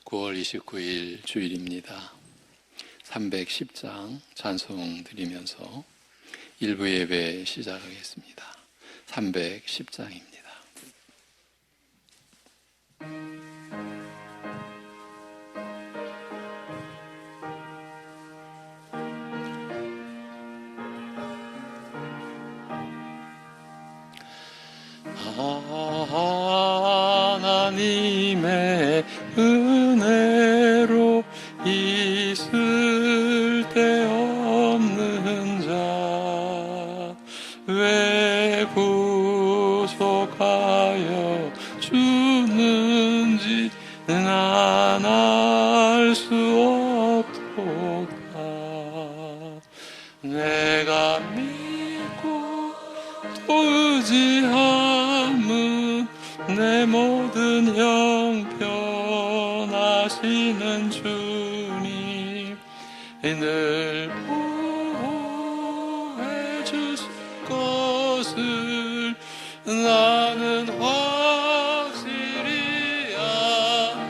9월 29일 주일입니다. 310장 찬송 드리면서 일부 예배 시작하겠습니다. 310장입니다. 하나님의 은혜로 있을 데 없는 자 왜 구속하여 주는지 난 알 수 없도다. 내가 믿고 또 의지함은 내 모든 형편하시는 주님 늘 보호해 주실 것을 나는 확실히 아네.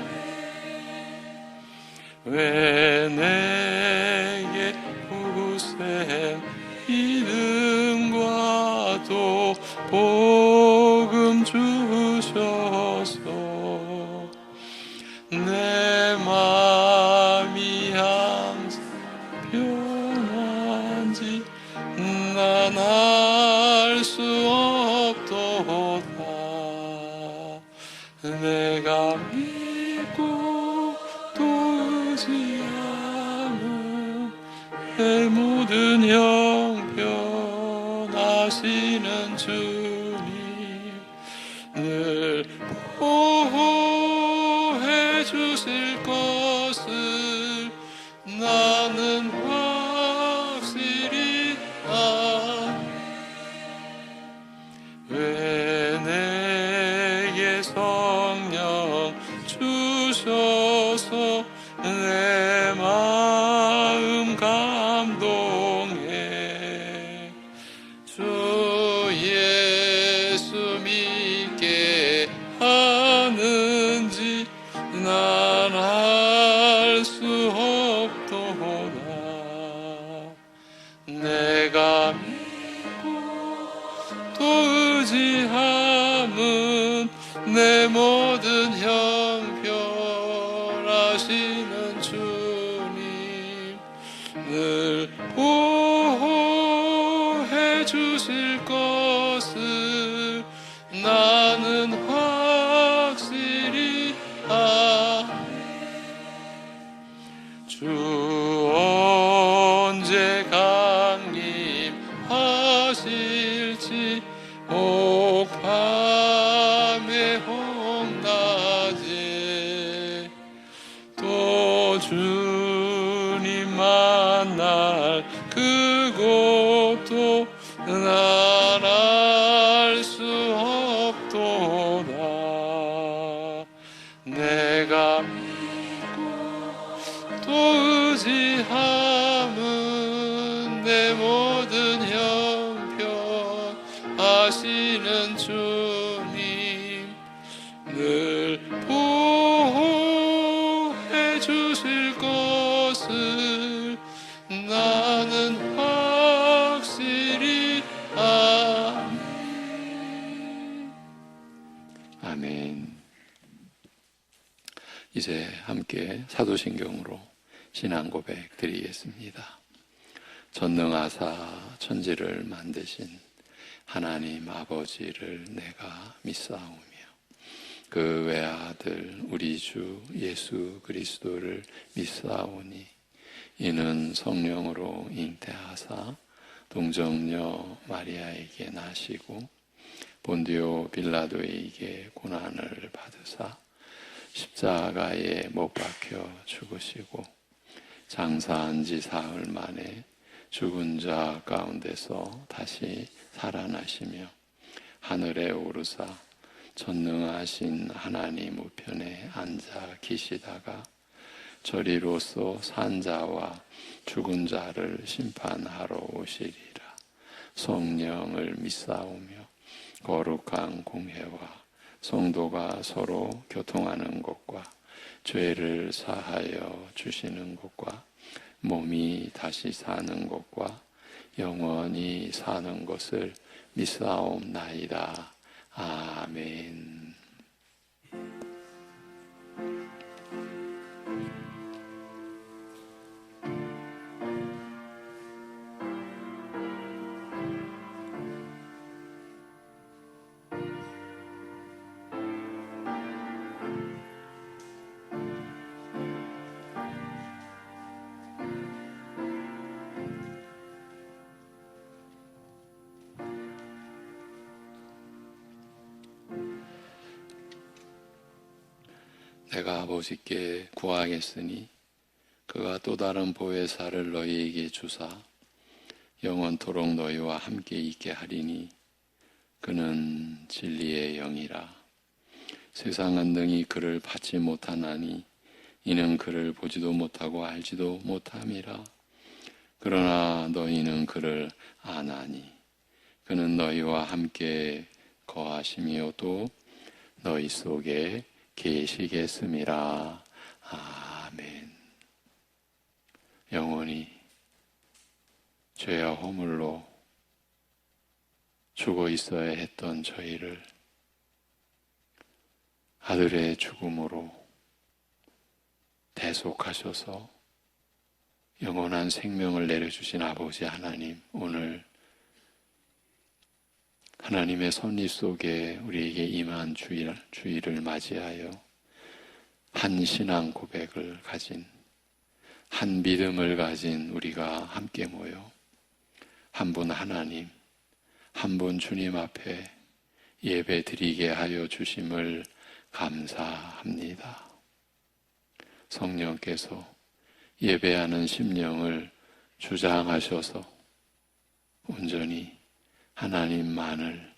왜 내게 굳센 믿음과 또 복음 주셔서 내 마음이 항상 변한지 난 알 수 없도다. 내가 믿고 또 의지하는 내 모든 형편하시는 주님 늘 보호해 주실 것을 나는 확실히 아네. 왜 내게 성령 주셔서 내 마음 감동해 주 예수 믿게 하는지 난 알 수 없도다. 내가 믿고 또 의지함은 내 모든 형편하시는 주님 늘 보호해 주실 것을 나는 확실히 아네. 주 언제 강림하실지 옥밤에 홍낮에 또 주님 만날 그곳도 난 알 수 없도다. 내가 믿고 또 의지함은 내 모든 형편 하시는 주님 늘 보호해 주실 것을 나는 확실히 아네. 아멘. 이제 함께 사도신경으로 신앙 고백 드리겠습니다. 전능하사 천지를 만드신 하나님 아버지를 내가 믿사오며 그 외아들 우리 주 예수 그리스도를 믿사오니 이는 성령으로 잉태하사 동정녀 마리아에게 나시고 본디오 빌라도에게 고난을 받으사 십자가에 못 박혀 죽으시고 장사한 지 사흘 만에 죽은 자 가운데서 다시 살아나시며 하늘에 오르사 전능하신 하나님 우편에 앉아 계시다가 저리로서 산 자와 죽은 자를 심판하러 오시리라. 성령을 믿사오며 거룩한 공회와 성도가 서로 교통하는 것과 죄를 사하여 주시는 것과 몸이 다시 사는 것과 영원히 사는 것을 믿사옵나이다. 아멘. 내가 아버지께 구하겠으니 그가 또 다른 보혜사를 너희에게 주사 영원토록 너희와 함께 있게 하리니 그는 진리의 영이라. 세상은 능히 그를 받지 못하나니 이는 그를 보지도 못하고 알지도 못함이라. 그러나 너희는 그를 아나니 그는 너희와 함께 거하시며 또 너희 속에 계시겠음이라. 아멘. 영원히 죄와 허물로 죽어 있어야 했던 저희를 아들의 죽음으로 대속하셔서 영원한 생명을 내려주신 아버지 하나님, 오늘 하나님의 섭리 속에 우리에게 임한 주일을 맞이하여 한 신앙 고백을 가진, 한 믿음을 가진 우리가 함께 모여 한 분 하나님, 한 분 주님 앞에 예배 드리게 하여 주심을 감사합니다. 성령께서 예배하는 심령을 주장하셔서 온전히 하나님만을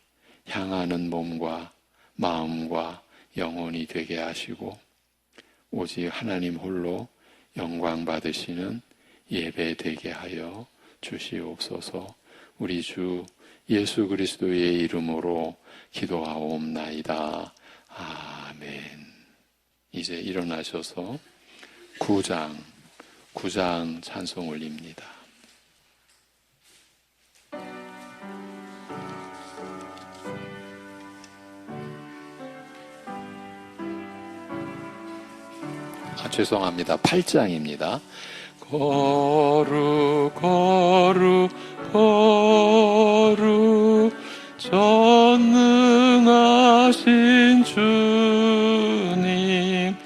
향하는 몸과 마음과 영혼이 되게 하시고 오직 하나님 홀로 영광 받으시는 예배 되게 하여 주시옵소서. 우리 주 예수 그리스도의 이름으로 기도하옵나이다. 아멘. 이제 일어나셔서 9장 찬송 올립니다. 죄송합니다. 8장입니다. 거룩 전능하신 주님,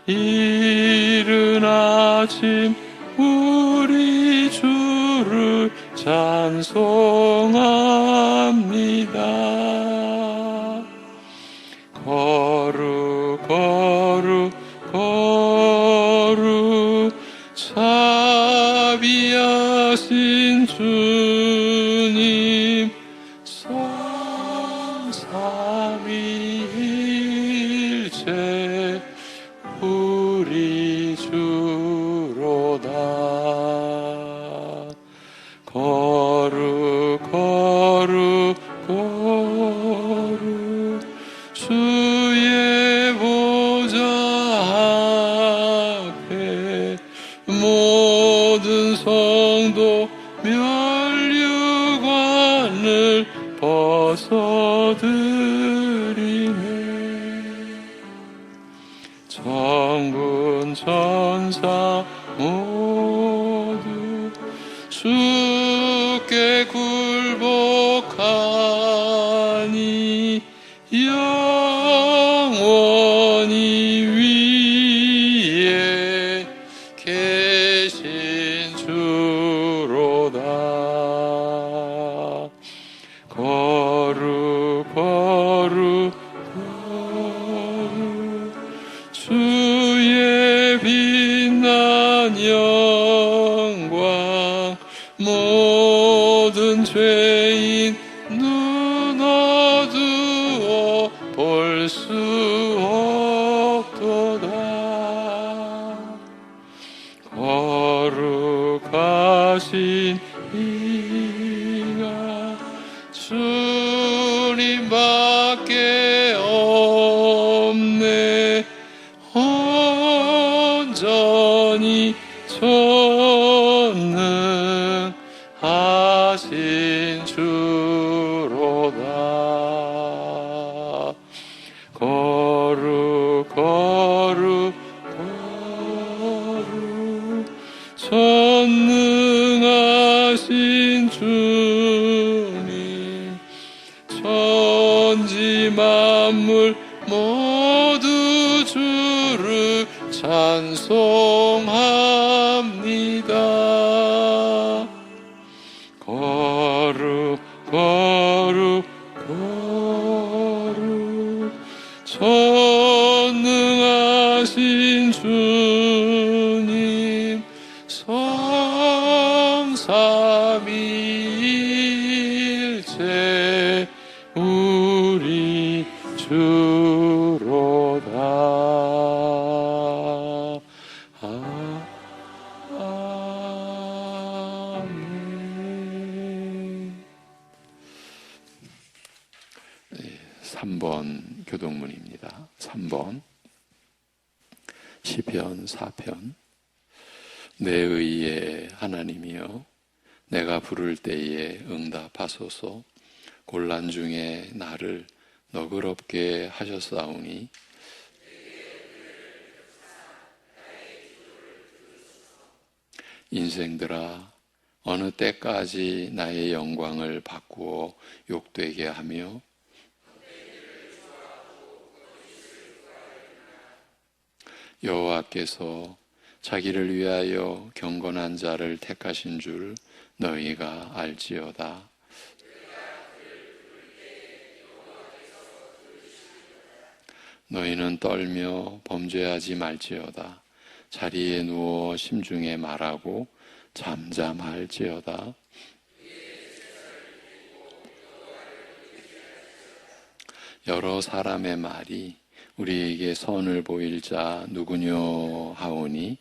이른 아침 우리 주를 찬송합니다. 거룩 자비하신 주님, 삼삼위일체 우리 주로다. 거룩 주의 보좌 앞에 모든 성도 면류관을 벗어드리네. 천군 천사 모두 주께 굴복하니 영원히 위에 계신 주로다. 거룩 주의 빛난 영광 모든 죄인 눈 어두워 볼 수 없도다. 거룩하신 이가 주님밖에 없네. 온전히 전능하신 주로다. 거룩 거룩 거룩 전능하신 주님, 천지 만물 모두 주를 찬송합니다. 거룩 거룩 거룩 전능하신 주님, 성삼위일체 우리 주로다. 아멘. 3번 교동문입니다. 3번 시편 4편. 내 의의 하나님이여, 내가 부를 때에 응답하소서. 곤란 중에 나를 너그럽게 하셨사오니 인생들아, 어느 때까지 나의 영광을 바꾸어 욕되게 하며 여호와께서 자기를 위하여 경건한 자를 택하신 줄 너희가 알지어다. 너희는 떨며 범죄하지 말지어다. 자리에 누워 심중에 말하고 잠잠할지어다. 여러 사람의 말이 우리에게 선을 보일 자 누구뇨 하오니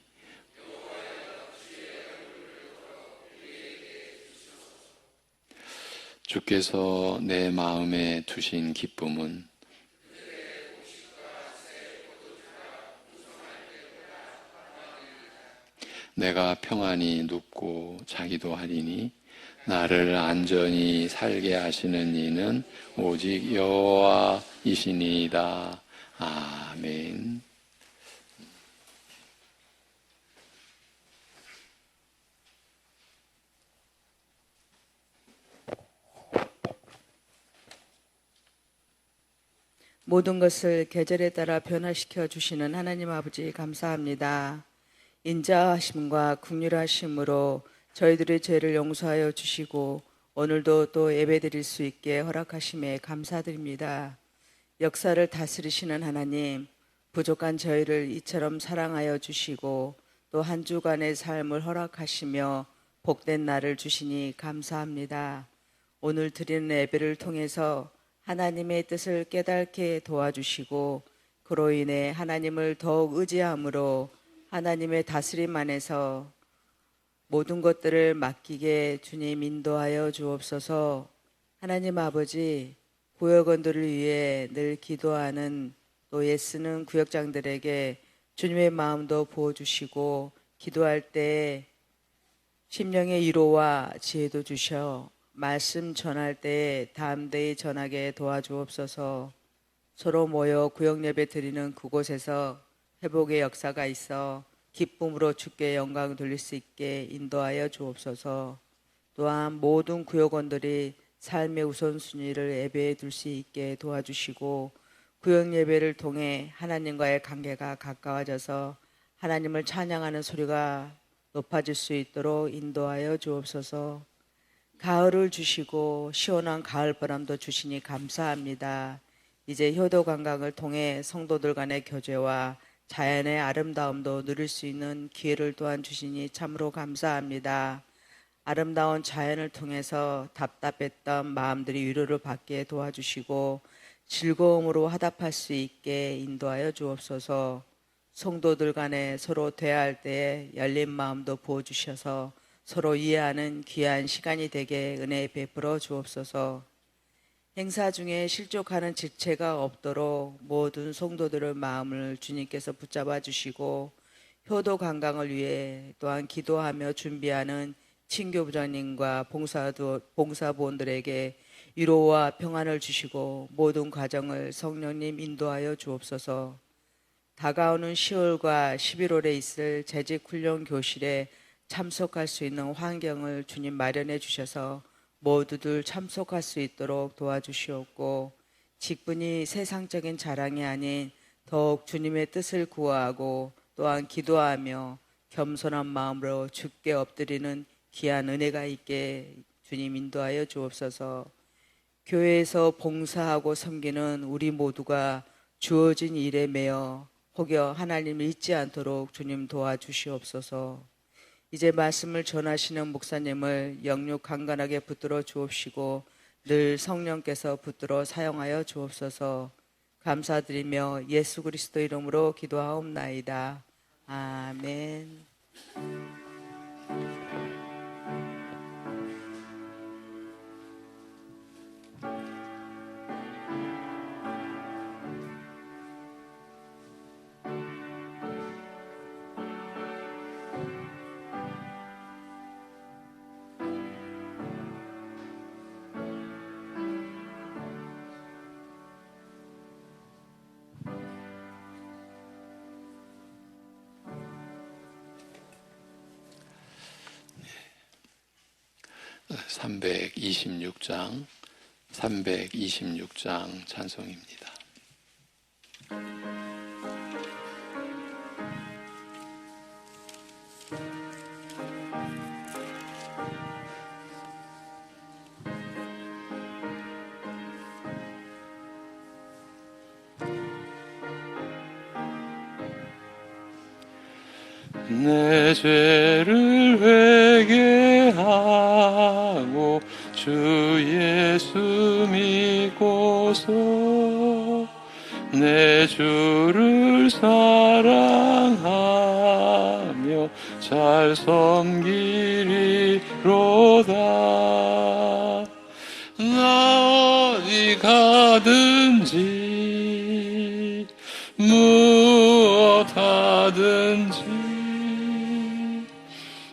주께서 내 마음에 두신 기쁨은 내가 평안히 눕고 자기도 하리니 나를 안전히 살게 하시는 이는 오직 여호와이시니이다. 아멘. 모든 것을 계절에 따라 변화시켜 주시는 하나님 아버지 감사합니다. 인자하심과 긍휼하심으로 저희들의 죄를 용서하여 주시고 오늘도 또 예배드릴 수 있게 허락하심에 감사드립니다. 역사를 다스리시는 하나님, 부족한 저희를 이처럼 사랑하여 주시고 또 한 주간의 삶을 허락하시며 복된 날을 주시니 감사합니다. 오늘 드리는 예배를 통해서 하나님의 뜻을 깨닫게 도와주시고 그로 인해 하나님을 더욱 의지함으로 하나님의 다스림 안에서 모든 것들을 맡기게 주님 인도하여 주옵소서. 하나님 아버지, 구역원들을 위해 늘 기도하는 또 애쓰는 구역장들에게 주님의 마음도 부어주시고 기도할 때 심령의 위로와 지혜도 주셔 말씀 전할 때 담대히 전하게 도와주옵소서. 서로 모여 구역 예배 드리는 그곳에서 회복의 역사가 있어 기쁨으로 주께 영광 돌릴 수 있게 인도하여 주옵소서. 또한 모든 구역원들이 삶의 우선순위를 예배에 둘 수 있게 도와주시고 구역 예배를 통해 하나님과의 관계가 가까워져서 하나님을 찬양하는 소리가 높아질 수 있도록 인도하여 주옵소서. 가을을 주시고 시원한 가을바람도 주시니 감사합니다. 이제 효도 관광을 통해 성도들 간의 교제와 자연의 아름다움도 누릴 수 있는 기회를 또한 주시니 참으로 감사합니다. 아름다운 자연을 통해서 답답했던 마음들이 위로를 받게 도와주시고 즐거움으로 화답할 수 있게 인도하여 주옵소서. 성도들 간에 서로 대화할 때에 열린 마음도 부어주셔서 서로 이해하는 귀한 시간이 되게 은혜 베풀어 주옵소서. 행사 중에 실족하는 지체가 없도록 모든 성도들의 마음을 주님께서 붙잡아 주시고 효도 관광을 위해 또한 기도하며 준비하는 친교부장님과 봉사부원들에게 위로와 평안을 주시고 모든 과정을 성령님 인도하여 주옵소서. 다가오는 10월과 11월에 있을 재직훈련 교실에 참석할 수 있는 환경을 주님 마련해 주셔서 모두들 참석할 수 있도록 도와주시옵고, 직분이 세상적인 자랑이 아닌 더욱 주님의 뜻을 구하고 또한 기도하며 겸손한 마음으로 주께 엎드리는 귀한 은혜가 있게 주님 인도하여 주옵소서. 교회에서 봉사하고 섬기는 우리 모두가 주어진 일에 매여 혹여 하나님을 잊지 않도록 주님 도와주시옵소서. 이제 말씀을 전하시는 목사님을 영육 강건하게 붙들어 주옵시고 늘 성령께서 붙들어 사용하여 주옵소서. 감사드리며 예수 그리스도 이름으로 기도하옵나이다. 아멘. (326장) 찬송입니다. 내 죄를 회개하고 주 예수 믿고서 내 주를 사랑하며 잘 섬기리로다. 나 어디 가든지 무엇하든지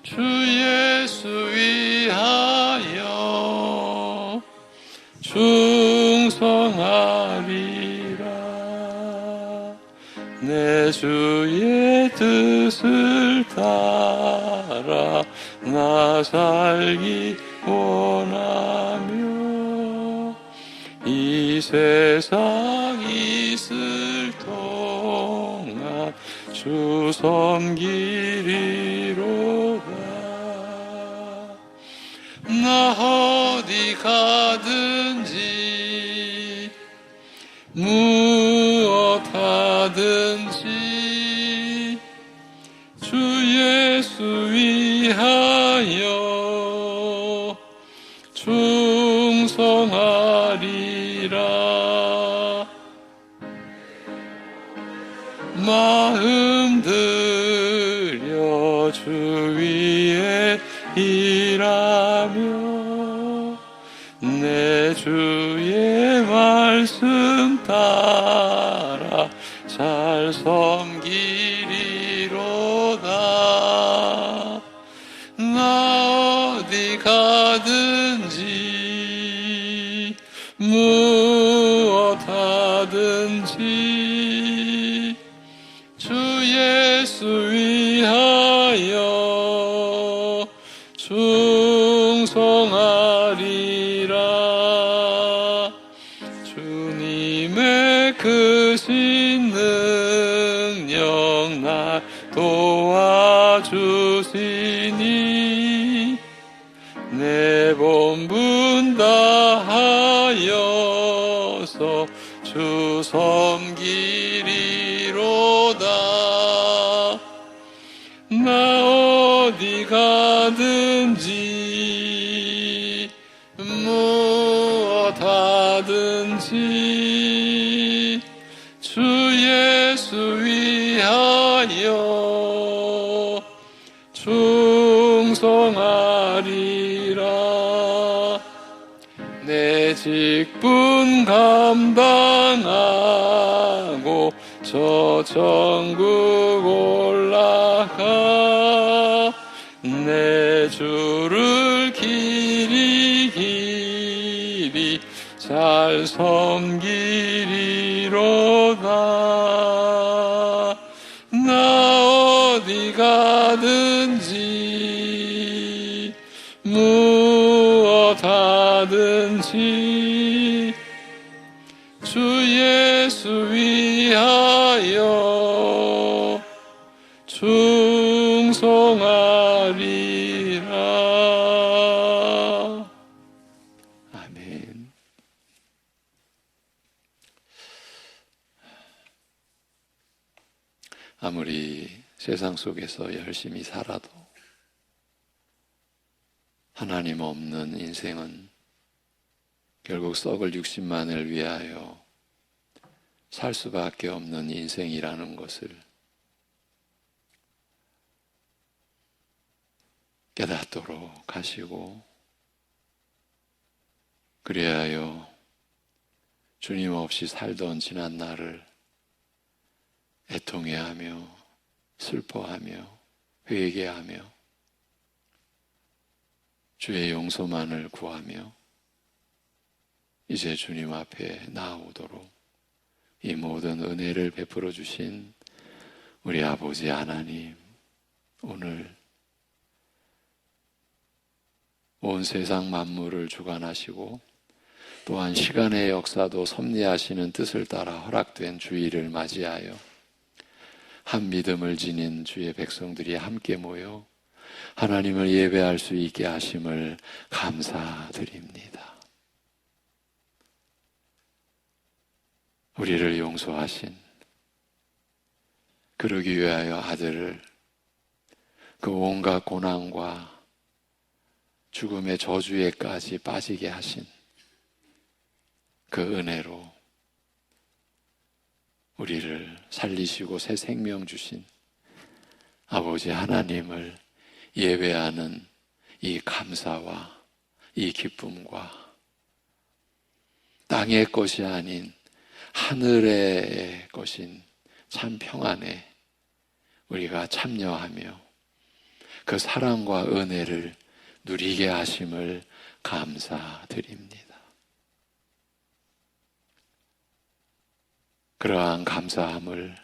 주 예수 위하여 충성하리라. 내 주의 뜻을 따라 나 살기 원하며 이 세상 있을 동안 주 섬기리로다. 나 어디 가든지 무엇하든지 주 예수 위하여 충성하리라. 마음 들여 주 위에 일하며 내 주의 말씀 따라 잘 섬기리로다. 나 어디 가든지 무엇하든지 주 예수 위하여 충성하리라. 주님의 크신 능력 날 도와주시니 내 본분 다하여서 주 섬기리로다. 나 어디 가든지 무엇하든지 주 예수 위하여 충성하리라. 내 직분 감당하고 저 천국 올라가 주를 길이 잘 섬기리로다. 나 어디 가든지 무엇 하든지 주 예수 위하여 충성하리라. 아멘. 아무리 세상 속에서 열심히 살아도 하나님 없는 인생은 결국 썩을 육신만을 위하여 살 수밖에 없는 인생이라는 것을 깨닫도록 하시고, 그리하여 주님 없이 살던 지난 날을 애통해하며 슬퍼하며 회개하며 주의 용서만을 구하며 이제 주님 앞에 나아오도록 이 모든 은혜를 베풀어 주신 우리 아버지 하나님, 오늘 온 세상 만물을 주관하시고 또한 시간의 역사도 섭리하시는 뜻을 따라 허락된 주일을 맞이하여 한 믿음을 지닌 주의 백성들이 함께 모여 하나님을 예배할 수 있게 하심을 감사드립니다. 우리를 용서하신, 그러기 위하여 아들을 그 온갖 고난과 죽음의 저주에까지 빠지게 하신 그 은혜로 우리를 살리시고 새 생명 주신 아버지 하나님을 예배하는 이 감사와 이 기쁨과 땅의 것이 아닌 하늘의 것인 참 평안에 우리가 참여하며 그 사랑과 은혜를 누리게 하심을 감사드립니다. 그러한 감사함을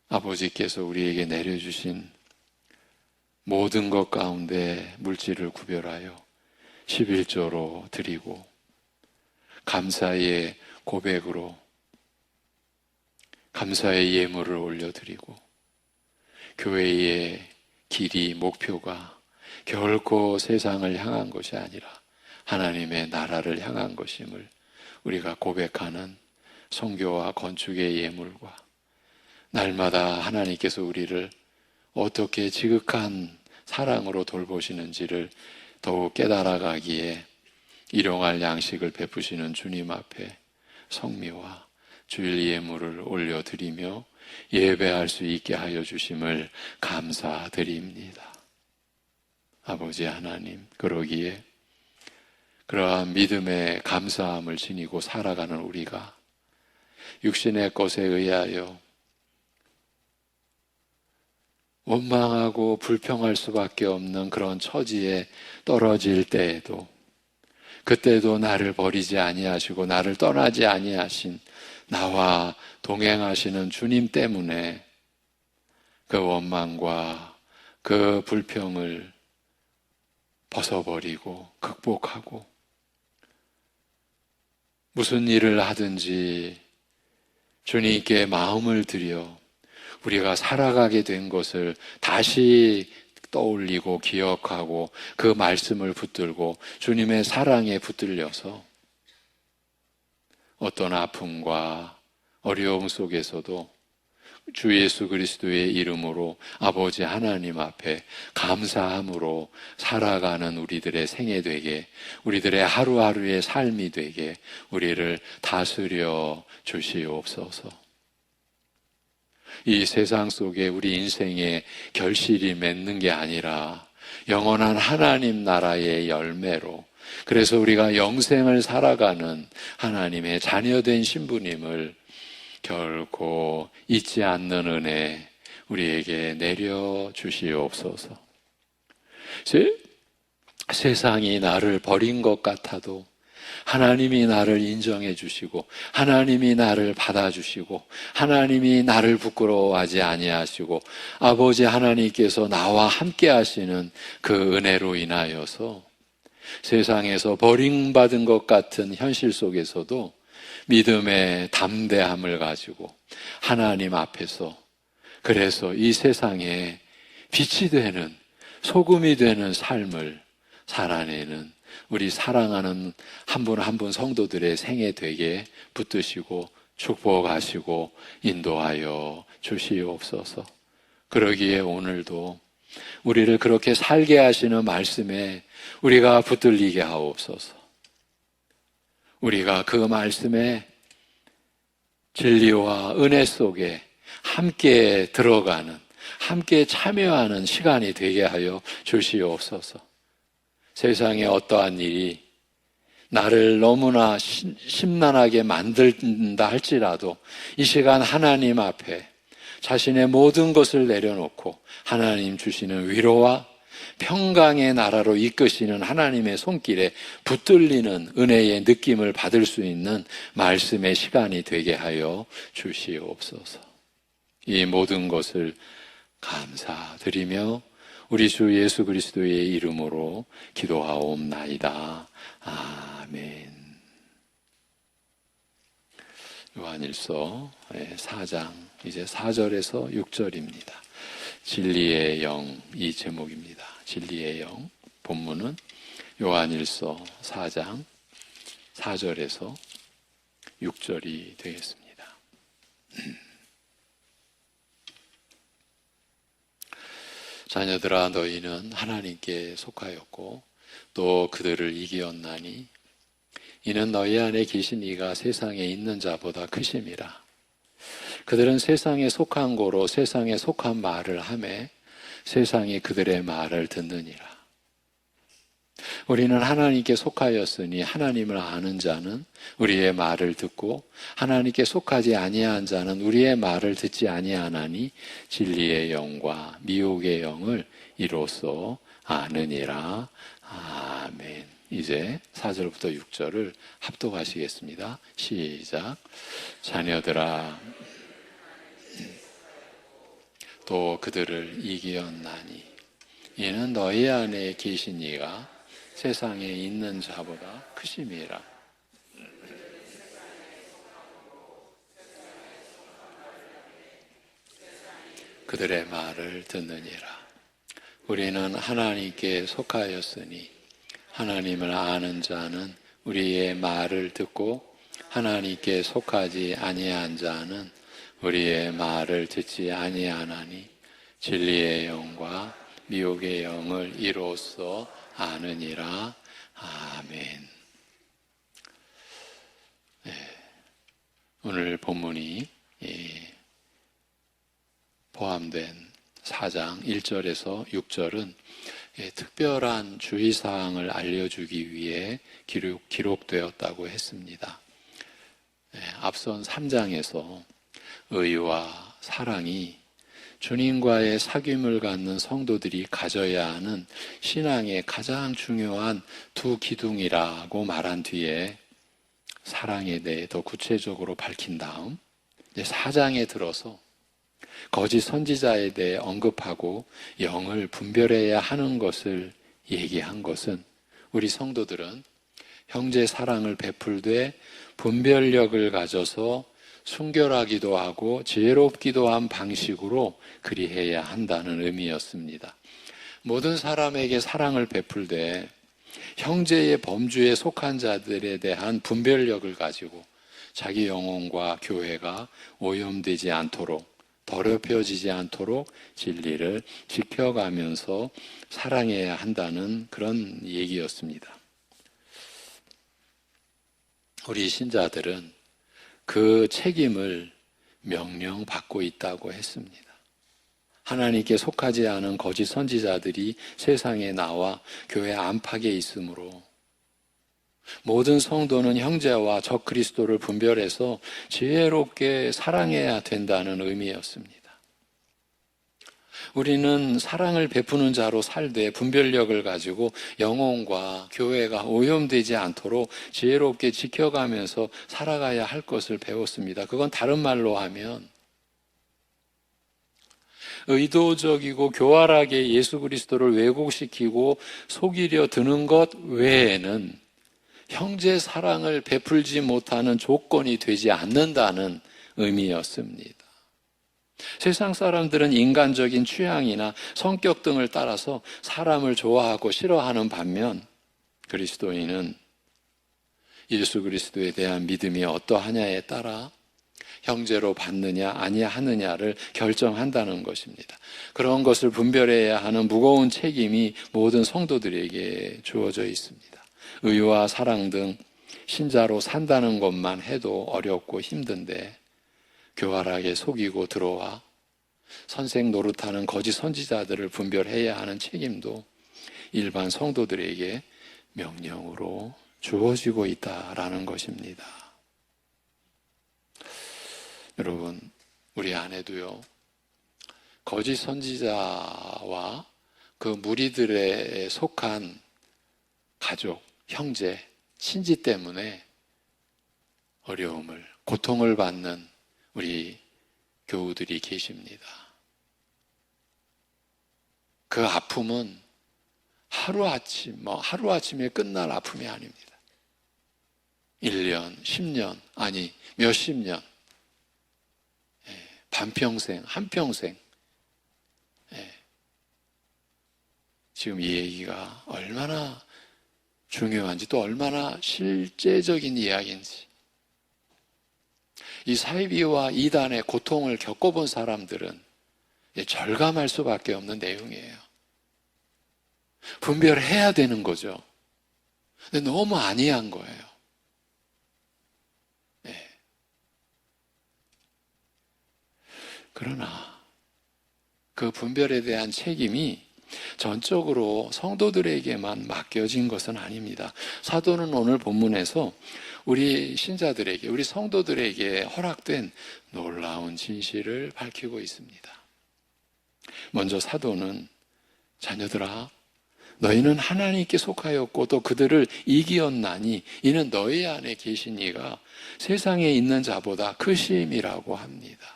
아버지께서 우리에게 내려주신 모든 것 가운데 물질을 구별하여 11조로 드리고 감사의 고백으로 감사의 예물을 올려드리고 교회의 길이, 목표가 결코 세상을 향한 것이 아니라 하나님의 나라를 향한 것임을 우리가 고백하는 선교와 건축의 예물과 날마다 하나님께서 우리를 어떻게 지극한 사랑으로 돌보시는지를 더욱 깨달아가기에 일용할 양식을 베푸시는 주님 앞에 성미와 주일 예물을 올려드리며 예배할 수 있게 하여 주심을 감사드립니다. 아버지 하나님, 그러기에 그러한 믿음의 감사함을 지니고 살아가는 우리가 육신의 것에 의하여 원망하고 불평할 수밖에 없는 그런 처지에 떨어질 때에도, 그때도 나를 버리지 아니하시고 나를 떠나지 아니하신 나와 동행하시는 주님 때문에 그 원망과 그 불평을 벗어버리고 극복하고 무슨 일을 하든지 주님께 마음을 들여 우리가 살아가게 된 것을 다시 떠올리고 기억하고 그 말씀을 붙들고 주님의 사랑에 붙들려서 어떤 아픔과 어려움 속에서도 주 예수 그리스도의 이름으로 아버지 하나님 앞에 감사함으로 살아가는 우리들의 생애 되게, 우리들의 하루하루의 삶이 되게 우리를 다스려 주시옵소서. 이 세상 속에 우리 인생의 결실이 맺는 게 아니라 영원한 하나님 나라의 열매로, 그래서 우리가 영생을 살아가는 하나님의 자녀된 신부님을 결코 잊지 않는 은혜 우리에게 내려 주시옵소서. 세상이 나를 버린 것 같아도 하나님이 나를 인정해 주시고 하나님이 나를 받아주시고 하나님이 나를 부끄러워하지 아니하시고 아버지 하나님께서 나와 함께 하시는 그 은혜로 인하여서 세상에서 버림받은 것 같은 현실 속에서도 믿음의 담대함을 가지고 하나님 앞에서 그래서 이 세상에 빛이 되는 소금이 되는 삶을 살아내는 우리 사랑하는 한 분 한 분 성도들의 생애 되게 붙드시고 축복하시고 인도하여 주시옵소서. 그러기에 오늘도 우리를 그렇게 살게 하시는 말씀에 우리가 붙들리게 하옵소서. 우리가 그 말씀에 진리와 은혜 속에 함께 들어가는, 함께 참여하는 시간이 되게 하여 주시옵소서. 세상에 어떠한 일이 나를 너무나 심란하게 만든다 할지라도 이 시간 하나님 앞에 자신의 모든 것을 내려놓고 하나님 주시는 위로와 평강의 나라로 이끄시는 하나님의 손길에 붙들리는 은혜의 느낌을 받을 수 있는 말씀의 시간이 되게 하여 주시옵소서. 이 모든 것을 감사드리며 우리 주 예수 그리스도의 이름으로 기도하옵나이다. 아멘. 요한일서 4장 이제 4절에서 6절입니다. 진리의 영, 이 제목입니다. 진리의 영. 본문은 요한일서 4장 4절에서 6절이 되겠습니다. 자녀들아 너희는 하나님께 속하였고 또 그들을 이기었나니 이는 너희 안에 계신 이가 세상에 있는 자보다 크심이라. 그들은 세상에 속한 고로 세상에 속한 말을 하매 세상이 그들의 말을 듣느니라. 우리는 하나님께 속하였으니 하나님을 아는 자는 우리의 말을 듣고 하나님께 속하지 아니한 자는 우리의 말을 듣지 아니하나니 진리의 영과 미혹의 영을 이로써 아느니라. 아멘. 이제 4절부터 6절을 합독하시겠습니다. 시작. 자녀들아 또 그들을 이기었나니 이는 너희 안에 계신 이가 세상에 있는 자보다 크심이라. 그들의 말을 듣느니라. 우리는 하나님께 속하였으니 하나님을 아는 자는 우리의 말을 듣고 하나님께 속하지 아니한 자는 우리의 말을 듣지 아니하나니 진리의 영과 미혹의 영을 이로써 아느니라. 아멘. 네. 오늘 본문이 포함된 4장 1절에서 6절은 특별한 주의사항을 알려주기 위해 기록되었다고 했습니다. 앞선 3장에서 의와 사랑이 주님과의 사귐을 갖는 성도들이 가져야 하는 신앙의 가장 중요한 두 기둥이라고 말한 뒤에 사랑에 대해 더 구체적으로 밝힌 다음 이제 4장에 들어서 거짓 선지자에 대해 언급하고 영을 분별해야 하는 것을 얘기한 것은 우리 성도들은 형제 사랑을 베풀되 분별력을 가져서 순결하기도 하고 지혜롭기도 한 방식으로 그리해야 한다는 의미였습니다. 모든 사람에게 사랑을 베풀되 형제의 범주에 속한 자들에 대한 분별력을 가지고 자기 영혼과 교회가 오염되지 않도록 더럽혀지지 않도록 진리를 지켜가면서 사랑해야 한다는 그런 얘기였습니다. 우리 신자들은 그 책임을 명령받고 있다고 했습니다. 하나님께 속하지 않은 거짓 선지자들이 세상에 나와 교회 안팎에 있으므로 모든 성도는 형제와 적 그리스도를 분별해서 지혜롭게 사랑해야 된다는 의미였습니다. 우리는 사랑을 베푸는 자로 살되 분별력을 가지고 영혼과 교회가 오염되지 않도록 지혜롭게 지켜가면서 살아가야 할 것을 배웠습니다. 그건 다른 말로 하면 의도적이고 교활하게 예수 그리스도를 왜곡시키고 속이려 드는 것 외에는 형제 사랑을 베풀지 못하는 조건이 되지 않는다는 의미였습니다. 세상 사람들은 인간적인 취향이나 성격 등을 따라서 사람을 좋아하고 싫어하는 반면 그리스도인은 예수 그리스도에 대한 믿음이 어떠하냐에 따라 형제로 받느냐 아니하느냐를 결정한다는 것입니다. 그런 것을 분별해야 하는 무거운 책임이 모든 성도들에게 주어져 있습니다. 의와 사랑 등 신자로 산다는 것만 해도 어렵고 힘든데 교활하게 속이고 들어와 선생 노릇하는 거짓 선지자들을 분별해야 하는 책임도 일반 성도들에게 명령으로 주어지고 있다라는 것입니다. 여러분, 우리 안에도요, 거짓 선지자와 그 무리들에 속한 가족, 형제, 친지 때문에 어려움을, 고통을 받는 우리 교우들이 계십니다. 그 아픔은 하루아침에 끝날 아픔이 아닙니다. 1년, 10년, 아니 몇십 년, 반평생, 한평생. 지금 이 얘기가 얼마나 중요한지, 또 얼마나 실제적인 이야기인지. 이 사이비와 이단의 고통을 겪어본 사람들은 절감할 수밖에 없는 내용이에요. 분별해야 되는 거죠. 근데 너무 안이한 거예요. 그러나 그 분별에 대한 책임이 전적으로 성도들에게만 맡겨진 것은 아닙니다. 사도는 오늘 본문에서 우리 신자들에게, 우리 성도들에게 허락된 놀라운 진실을 밝히고 있습니다. 먼저 사도는 자녀들아, 너희는 하나님께 속하였고 또 그들을 이기었나니 이는 너희 안에 계신 이가 세상에 있는 자보다 크심이라고 합니다.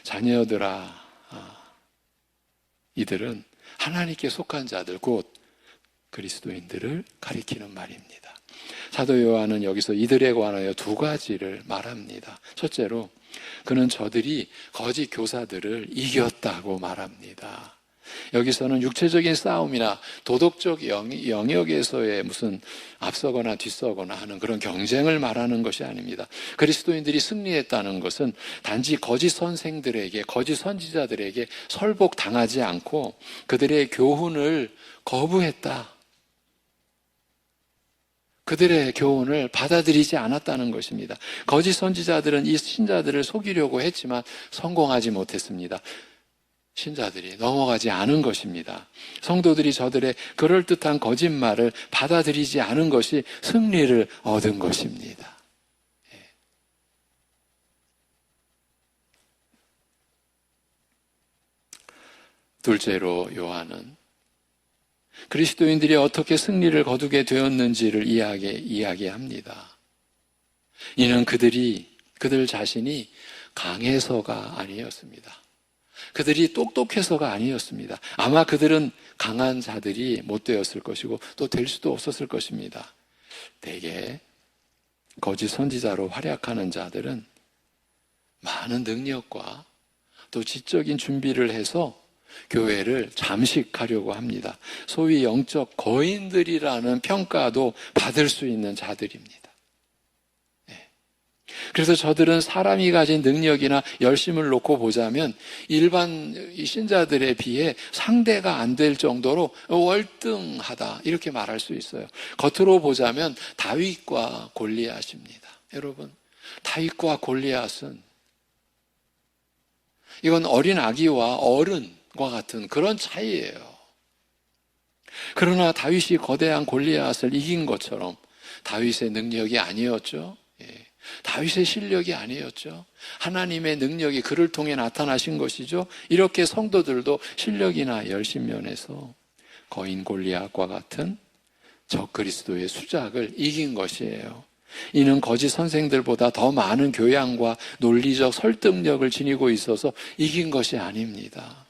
자녀들아, 이들은 하나님께 속한 자들, 곧 그리스도인들을 가리키는 말입니다. 사도 요한은 여기서 이들에 관하여 두 가지를 말합니다. 첫째로 그는 저들이 거짓 교사들을 이겼다고 말합니다. 여기서는 육체적인 싸움이나 도덕적 영역에서의 무슨 앞서거나 뒤서거나 하는 그런 경쟁을 말하는 것이 아닙니다. 그리스도인들이 승리했다는 것은 단지 거짓 선생들에게, 거짓 선지자들에게 설복당하지 않고 그들의 교훈을 거부했다. 그들의 교훈을 받아들이지 않았다는 것입니다. 거짓 선지자들은 이 신자들을 속이려고 했지만 성공하지 못했습니다. 신자들이 넘어가지 않은 것입니다. 성도들이 저들의 그럴듯한 거짓말을 받아들이지 않은 것이 승리를 얻은 것입니다. 둘째로 요한은 그리스도인들이 어떻게 승리를 거두게 되었는지를 이야기합니다. 이는 그들 자신이 강해서가 아니었습니다. 그들이 똑똑해서가 아니었습니다. 아마 그들은 강한 자들이 못 되었을 것이고 또 될 수도 없었을 것입니다. 대개 거짓 선지자로 활약하는 자들은 많은 능력과 또 지적인 준비를 해서 교회를 잠식하려고 합니다. 소위 영적 거인들이라는 평가도 받을 수 있는 자들입니다. 그래서 저들은 사람이 가진 능력이나 열심을 놓고 보자면 일반 신자들에 비해 상대가 안 될 정도로 월등하다, 이렇게 말할 수 있어요. 겉으로 보자면 다윗과 골리앗입니다. 여러분, 다윗과 골리앗은 이건 어린 아기와 어른과 같은 그런 차이예요. 그러나 다윗이 거대한 골리앗을 이긴 것처럼 다윗의 능력이 아니었죠. 다윗의 실력이 아니었죠. 하나님의 능력이 그를 통해 나타나신 것이죠. 이렇게 성도들도 실력이나 열심면에서 거인 골리앗과 같은 적그리스도의 수작을 이긴 것이에요. 이는 거짓 선생들보다 더 많은 교양과 논리적 설득력을 지니고 있어서 이긴 것이 아닙니다.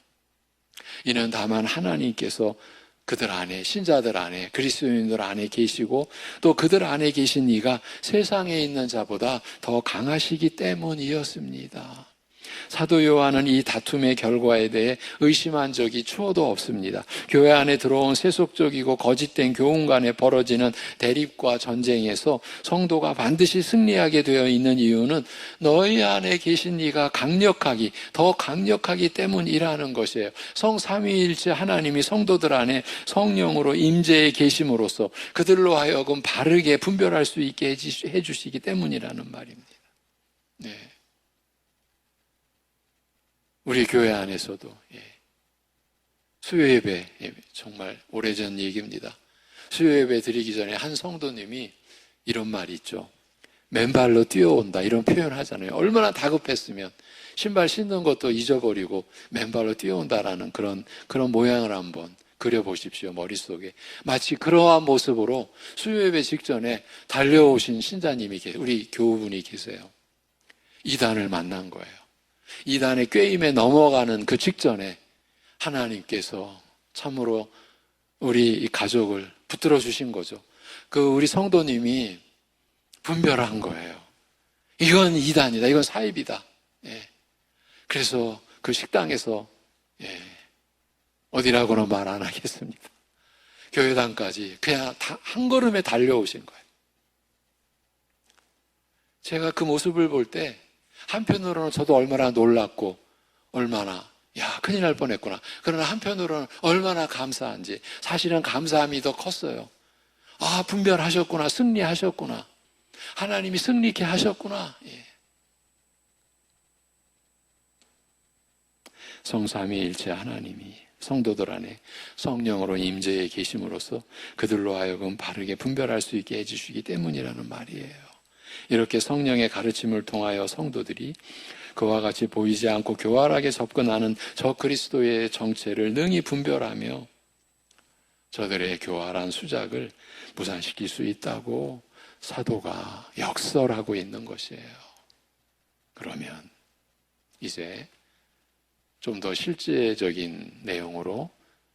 이는 다만 하나님께서 그들 안에, 신자들 안에, 그리스도인들 안에 계시고 또 그들 안에 계신 이가 세상에 있는 자보다 더 강하시기 때문이었습니다. 사도 요한은 이 다툼의 결과에 대해 의심한 적이 추호도 없습니다. 교회 안에 들어온 세속적이고 거짓된 교훈 간에 벌어지는 대립과 전쟁에서 성도가 반드시 승리하게 되어 있는 이유는 너희 안에 계신 이가 더 강력하기 때문이라는 것이에요. 성삼위일체 하나님이 성도들 안에 성령으로 임재해 계심으로써 그들로 하여금 바르게 분별할 수 있게 해주시기 때문이라는 말입니다. 네. 우리 교회 안에서도 수요예배, 정말 오래전 얘기입니다. 수요예배 드리기 전에 한 성도님이 이런 말이 있죠. 맨발로 뛰어온다 이런 표현 하잖아요. 얼마나 다급했으면 신발 신는 것도 잊어버리고 맨발로 뛰어온다라는 그런 모양을 한번 그려보십시오. 머릿속에. 마치 그러한 모습으로 수요예배 직전에 달려오신 신자님이 우리 교우분이 계세요. 이단을 만난 거예요. 이단의 꾀임에 넘어가는 그 직전에 하나님께서 참으로 우리 이 가족을 붙들어 주신 거죠. 우리 성도님이 분별한 거예요. 이건 이단이다. 이건 사입이다. 그래서 그 식당에서 어디라고는 말 안 하겠습니다. 교회당까지 그냥 한 걸음에 달려오신 거예요. 제가 그 모습을 볼 때 한편으로는 저도 얼마나 놀랐고 얼마나 큰일 날 뻔했구나. 그러나 한편으로는 얼마나 감사한지 사실은 감사함이 더 컸어요. 분별하셨구나. 승리하셨구나. 하나님이 승리케 하셨구나. 성삼위일체 하나님이 성도들 안에 성령으로 임재해 계심으로써 그들로 하여금 바르게 분별할 수 있게 해주시기 때문이라는 말이에요. 이렇게 성령의 가르침을 통하여 성도들이 그와 같이 보이지 않고 교활하게 접근하는 적그리스도의 정체를 능히 분별하며 저들의 교활한 수작을 무산시킬 수 있다고 사도가 역설하고 있는 것이에요. 그러면 이제 좀 더 실제적인 내용으로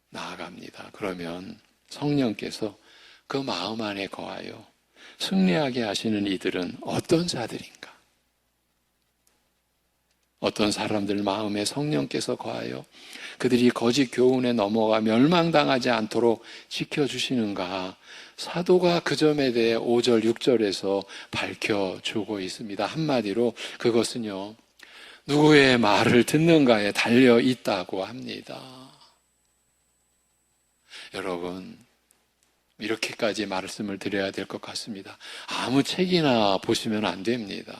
나아갑니다. 그러면 성령께서 그 마음 안에 거하여 승리하게 하시는 이들은 어떤 자들인가? 어떤 사람들 마음에 성령께서 거하여 그들이 거짓 교훈에 넘어가 멸망당하지 않도록 지켜주시는가? 사도가 그 점에 대해 5절, 6절에서 밝혀주고 있습니다. 한마디로 그것은요, 누구의 말을 듣는가에 달려 있다고 합니다. 여러분, 이렇게까지 말씀을 드려야 될 것 같습니다. 아무 책이나 보시면 안 됩니다.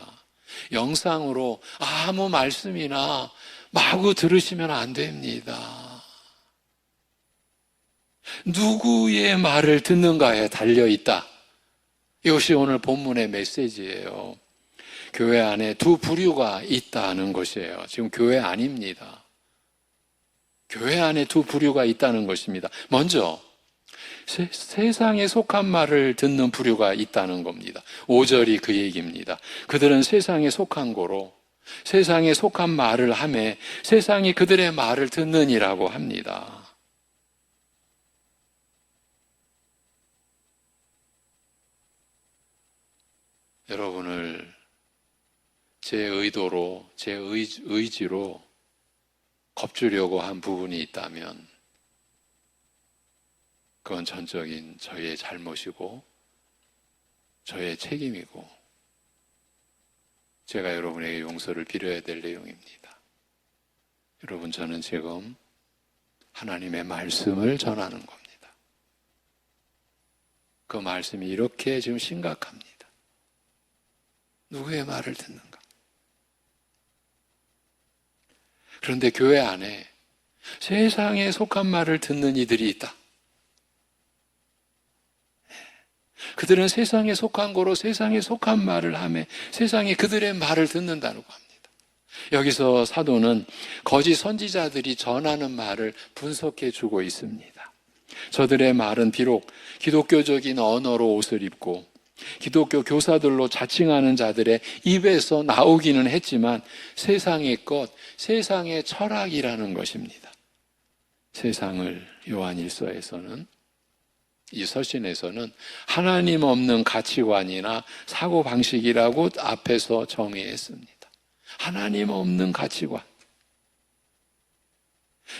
영상으로 아무 말씀이나 마구 들으시면 안 됩니다. 누구의 말을 듣는가에 달려있다. 이것이 오늘 본문의 메시지예요. 교회 안에 두 부류가 있다는 것이에요. 지금 교회 아닙니다. 교회 안에 두 부류가 있다는 것입니다. 먼저 세상에 속한 말을 듣는 부류가 있다는 겁니다. 5절이 그 얘기입니다. 그들은 세상에 속한 거로 세상에 속한 말을 하매 세상이 그들의 말을 듣느니라고 합니다. 여러분을 제 의도로, 제 의지로 겁주려고 한 부분이 있다면 그건 전적인 저의 잘못이고 저의 책임이고 제가 여러분에게 용서를 빌어야 될 내용입니다. 여러분, 저는 지금 하나님의 말씀을 전하는 겁니다. 그 말씀이 이렇게 지금 심각합니다. 누구의 말을 듣는가? 그런데 교회 안에 세상에 속한 말을 듣는 이들이 있다. 그들은 세상에 속한 거로 세상에 속한 말을 하며 세상이 그들의 말을 듣는다고 합니다. 여기서 사도는 거짓 선지자들이 전하는 말을 분석해 주고 있습니다. 저들의 말은 비록 기독교적인 언어로 옷을 입고 기독교 교사들로 자칭하는 자들의 입에서 나오기는 했지만 세상의 것, 세상의 철학이라는 것입니다. 세상을 요한일서에서는, 이 서신에서는 하나님 없는 가치관이나 사고방식이라고 앞에서 정의했습니다. 하나님 없는 가치관.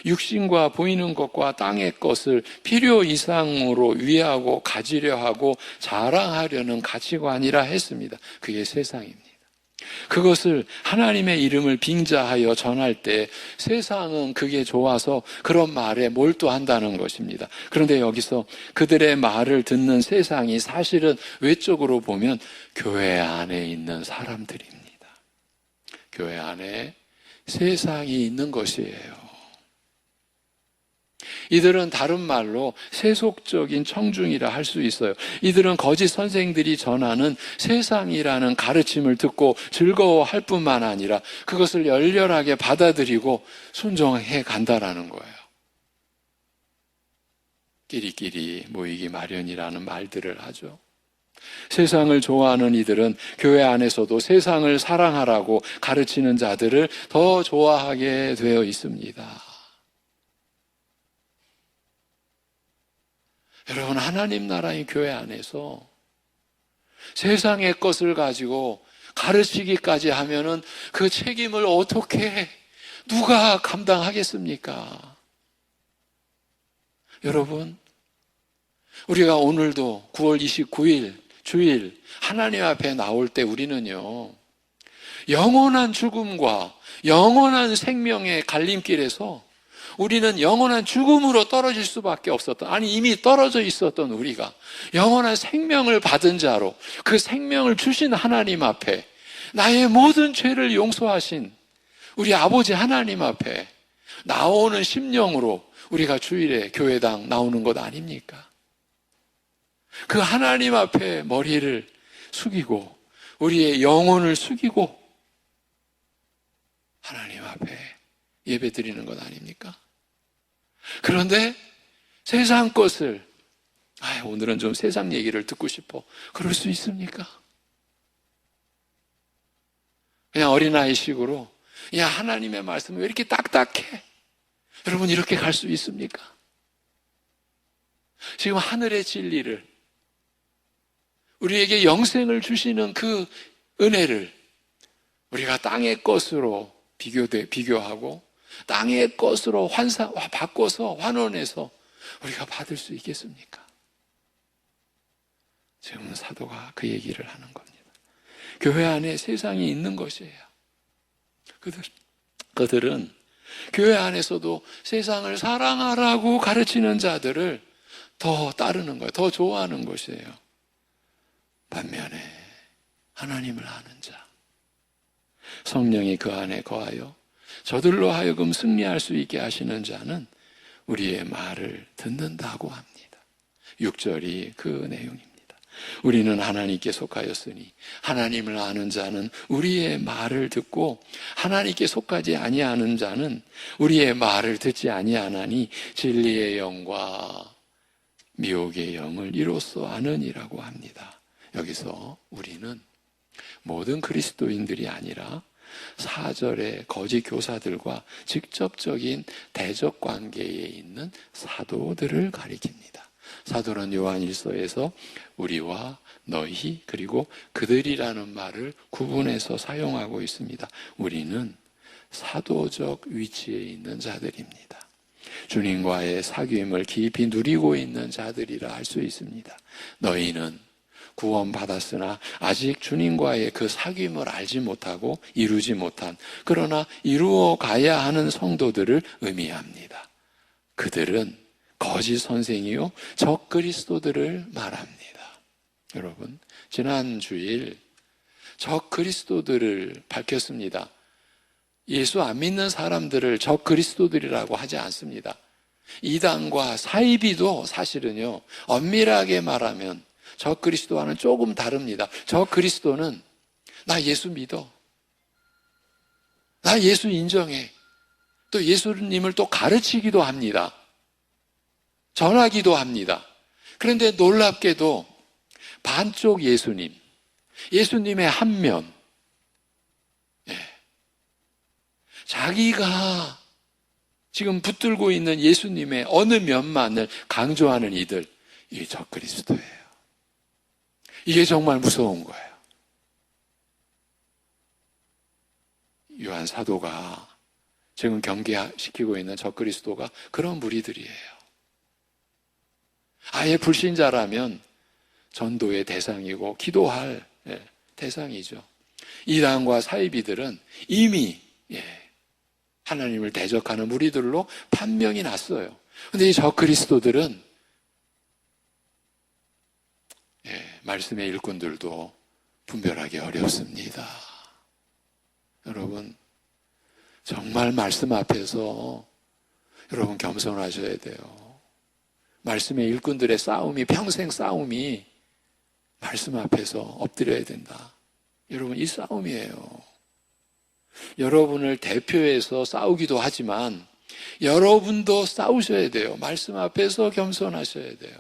육신과 보이는 것과 땅의 것을 필요 이상으로 위하고 가지려 하고 자랑하려는 가치관이라 했습니다. 그게 세상입니다. 그것을 하나님의 이름을 빙자하여 전할 때 세상은 그게 좋아서 그런 말에 몰두한다는 것입니다. 그런데 여기서 그들의 말을 듣는 세상이 사실은 외적으로 보면 교회 안에 있는 사람들입니다. 교회 안에 세상이 있는 것이에요. 이들은 다른 말로 세속적인 청중이라 할 수 있어요. 이들은 거짓 선생들이 전하는 세상이라는 가르침을 듣고 즐거워할 뿐만 아니라 그것을 열렬하게 받아들이고 순종해 간다라는 거예요. 끼리끼리 모이기 마련이라는 말들을 하죠. 세상을 좋아하는 이들은 교회 안에서도 세상을 사랑하라고 가르치는 자들을 더 좋아하게 되어 있습니다. 여러분, 하나님 나라의 교회 안에서 세상의 것을 가지고 가르치기까지 하면은 그 책임을 어떻게 누가 감당하겠습니까? 여러분, 우리가 오늘도 9월 29일 주일 하나님 앞에 나올 때 우리는요, 영원한 죽음과 영원한 생명의 갈림길에서 우리는 영원한 죽음으로 떨어질 수밖에 없었던, 아니 이미 떨어져 있었던 우리가 영원한 생명을 받은 자로 그 생명을 주신 하나님 앞에 나의 모든 죄를 용서하신 우리 아버지 하나님 앞에 나오는 심령으로 우리가 주일에 교회당 나오는 것 아닙니까? 그 하나님 앞에 머리를 숙이고 우리의 영혼을 숙이고 하나님 앞에 예배 드리는 것 아닙니까? 그런데 세상 것을, 오늘은 좀 세상 얘기를 듣고 싶어, 그럴 수 있습니까? 그냥 어린아이식으로 야, 하나님의 말씀은 왜 이렇게 딱딱해? 여러분, 이렇게 갈 수 있습니까? 지금 하늘의 진리를, 우리에게 영생을 주시는 그 은혜를 우리가 땅의 것으로 비교하고 땅의 것으로 바꿔서 환원해서 우리가 받을 수 있겠습니까? 지금 사도가 그 얘기를 하는 겁니다. 교회 안에 세상이 있는 것이에요. 그들은 교회 안에서도 세상을 사랑하라고 가르치는 자들을 더 따르는 거예요. 더 좋아하는 것이에요. 반면에 하나님을 아는 자, 성령이 그 안에 거하여 저들로 하여금 승리할 수 있게 하시는 자는 우리의 말을 듣는다고 합니다. 6절이 그 내용입니다. 우리는 하나님께 속하였으니 하나님을 아는 자는 우리의 말을 듣고 하나님께 속하지 아니하는 자는 우리의 말을 듣지 아니하나니 진리의 영과 미혹의 영을 이로써 아느니라고 합니다. 여기서 우리는 모든 그리스도인들이 아니라 4절의 거짓 교사들과 직접적인 대적 관계에 있는 사도들을 가리킵니다. 사도는 요한일서에서 우리와 너희 그리고 그들이라는 말을 구분해서 사용하고 있습니다. 우리는 사도적 위치에 있는 자들입니다. 주님과의 사귐을 깊이 누리고 있는 자들이라 할 수 있습니다. 너희는 구원받았으나 아직 주님과의 그 사귐을 알지 못하고 이루지 못한, 그러나 이루어 가야 하는 성도들을 의미합니다. 그들은 거짓 선생이요 적 그리스도들을 말합니다. 여러분, 지난 주일 적 그리스도들을 밝혔습니다. 예수 안 믿는 사람들을 적 그리스도들이라고 하지 않습니다. 이단과 사이비도 사실은요, 엄밀하게 말하면 저 그리스도와는 조금 다릅니다. 저 그리스도는 나 예수 믿어. 나 예수 인정해. 또 예수님을 또 가르치기도 합니다. 전하기도 합니다. 그런데 놀랍게도 반쪽 예수님, 예수님의 한 면, 자기가 지금 붙들고 있는 예수님의 어느 면만을 강조하는 이들, 이게 저 그리스도예요. 이게 정말 무서운 거예요. 요한 사도가 지금 경계시키고 있는 저 그리스도가 그런 무리들이에요. 아예 불신자라면 전도의 대상이고 기도할 대상이죠. 이단과 사이비들은 이미 하나님을 대적하는 무리들로 판명이 났어요. 그런데 이 저 그리스도들은 말씀의 일꾼들도 분별하기 어렵습니다. 여러분, 정말 말씀 앞에서 여러분 겸손하셔야 돼요. 말씀의 일꾼들의 싸움이, 평생 싸움이 말씀 앞에서 엎드려야 된다. 여러분, 이 싸움이에요. 여러분을 대표해서 싸우기도 하지만 여러분도 싸우셔야 돼요. 말씀 앞에서 겸손하셔야 돼요.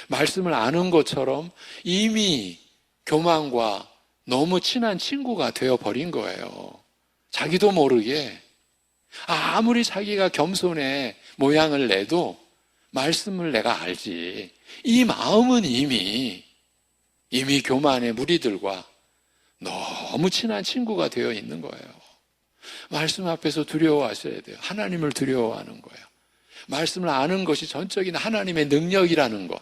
말씀을 아는 것처럼 이미 교만과 너무 친한 친구가 되어버린 거예요. 자기도 모르게 아무리 자기가 겸손의 모양을 내도 말씀을 내가 알지. 이 마음은 이미 교만의 무리들과 너무 친한 친구가 되어 있는 거예요. 말씀 앞에서 두려워하셔야 돼요. 하나님을 두려워하는 거예요. 말씀을 아는 것이 전적인 하나님의 능력이라는 것.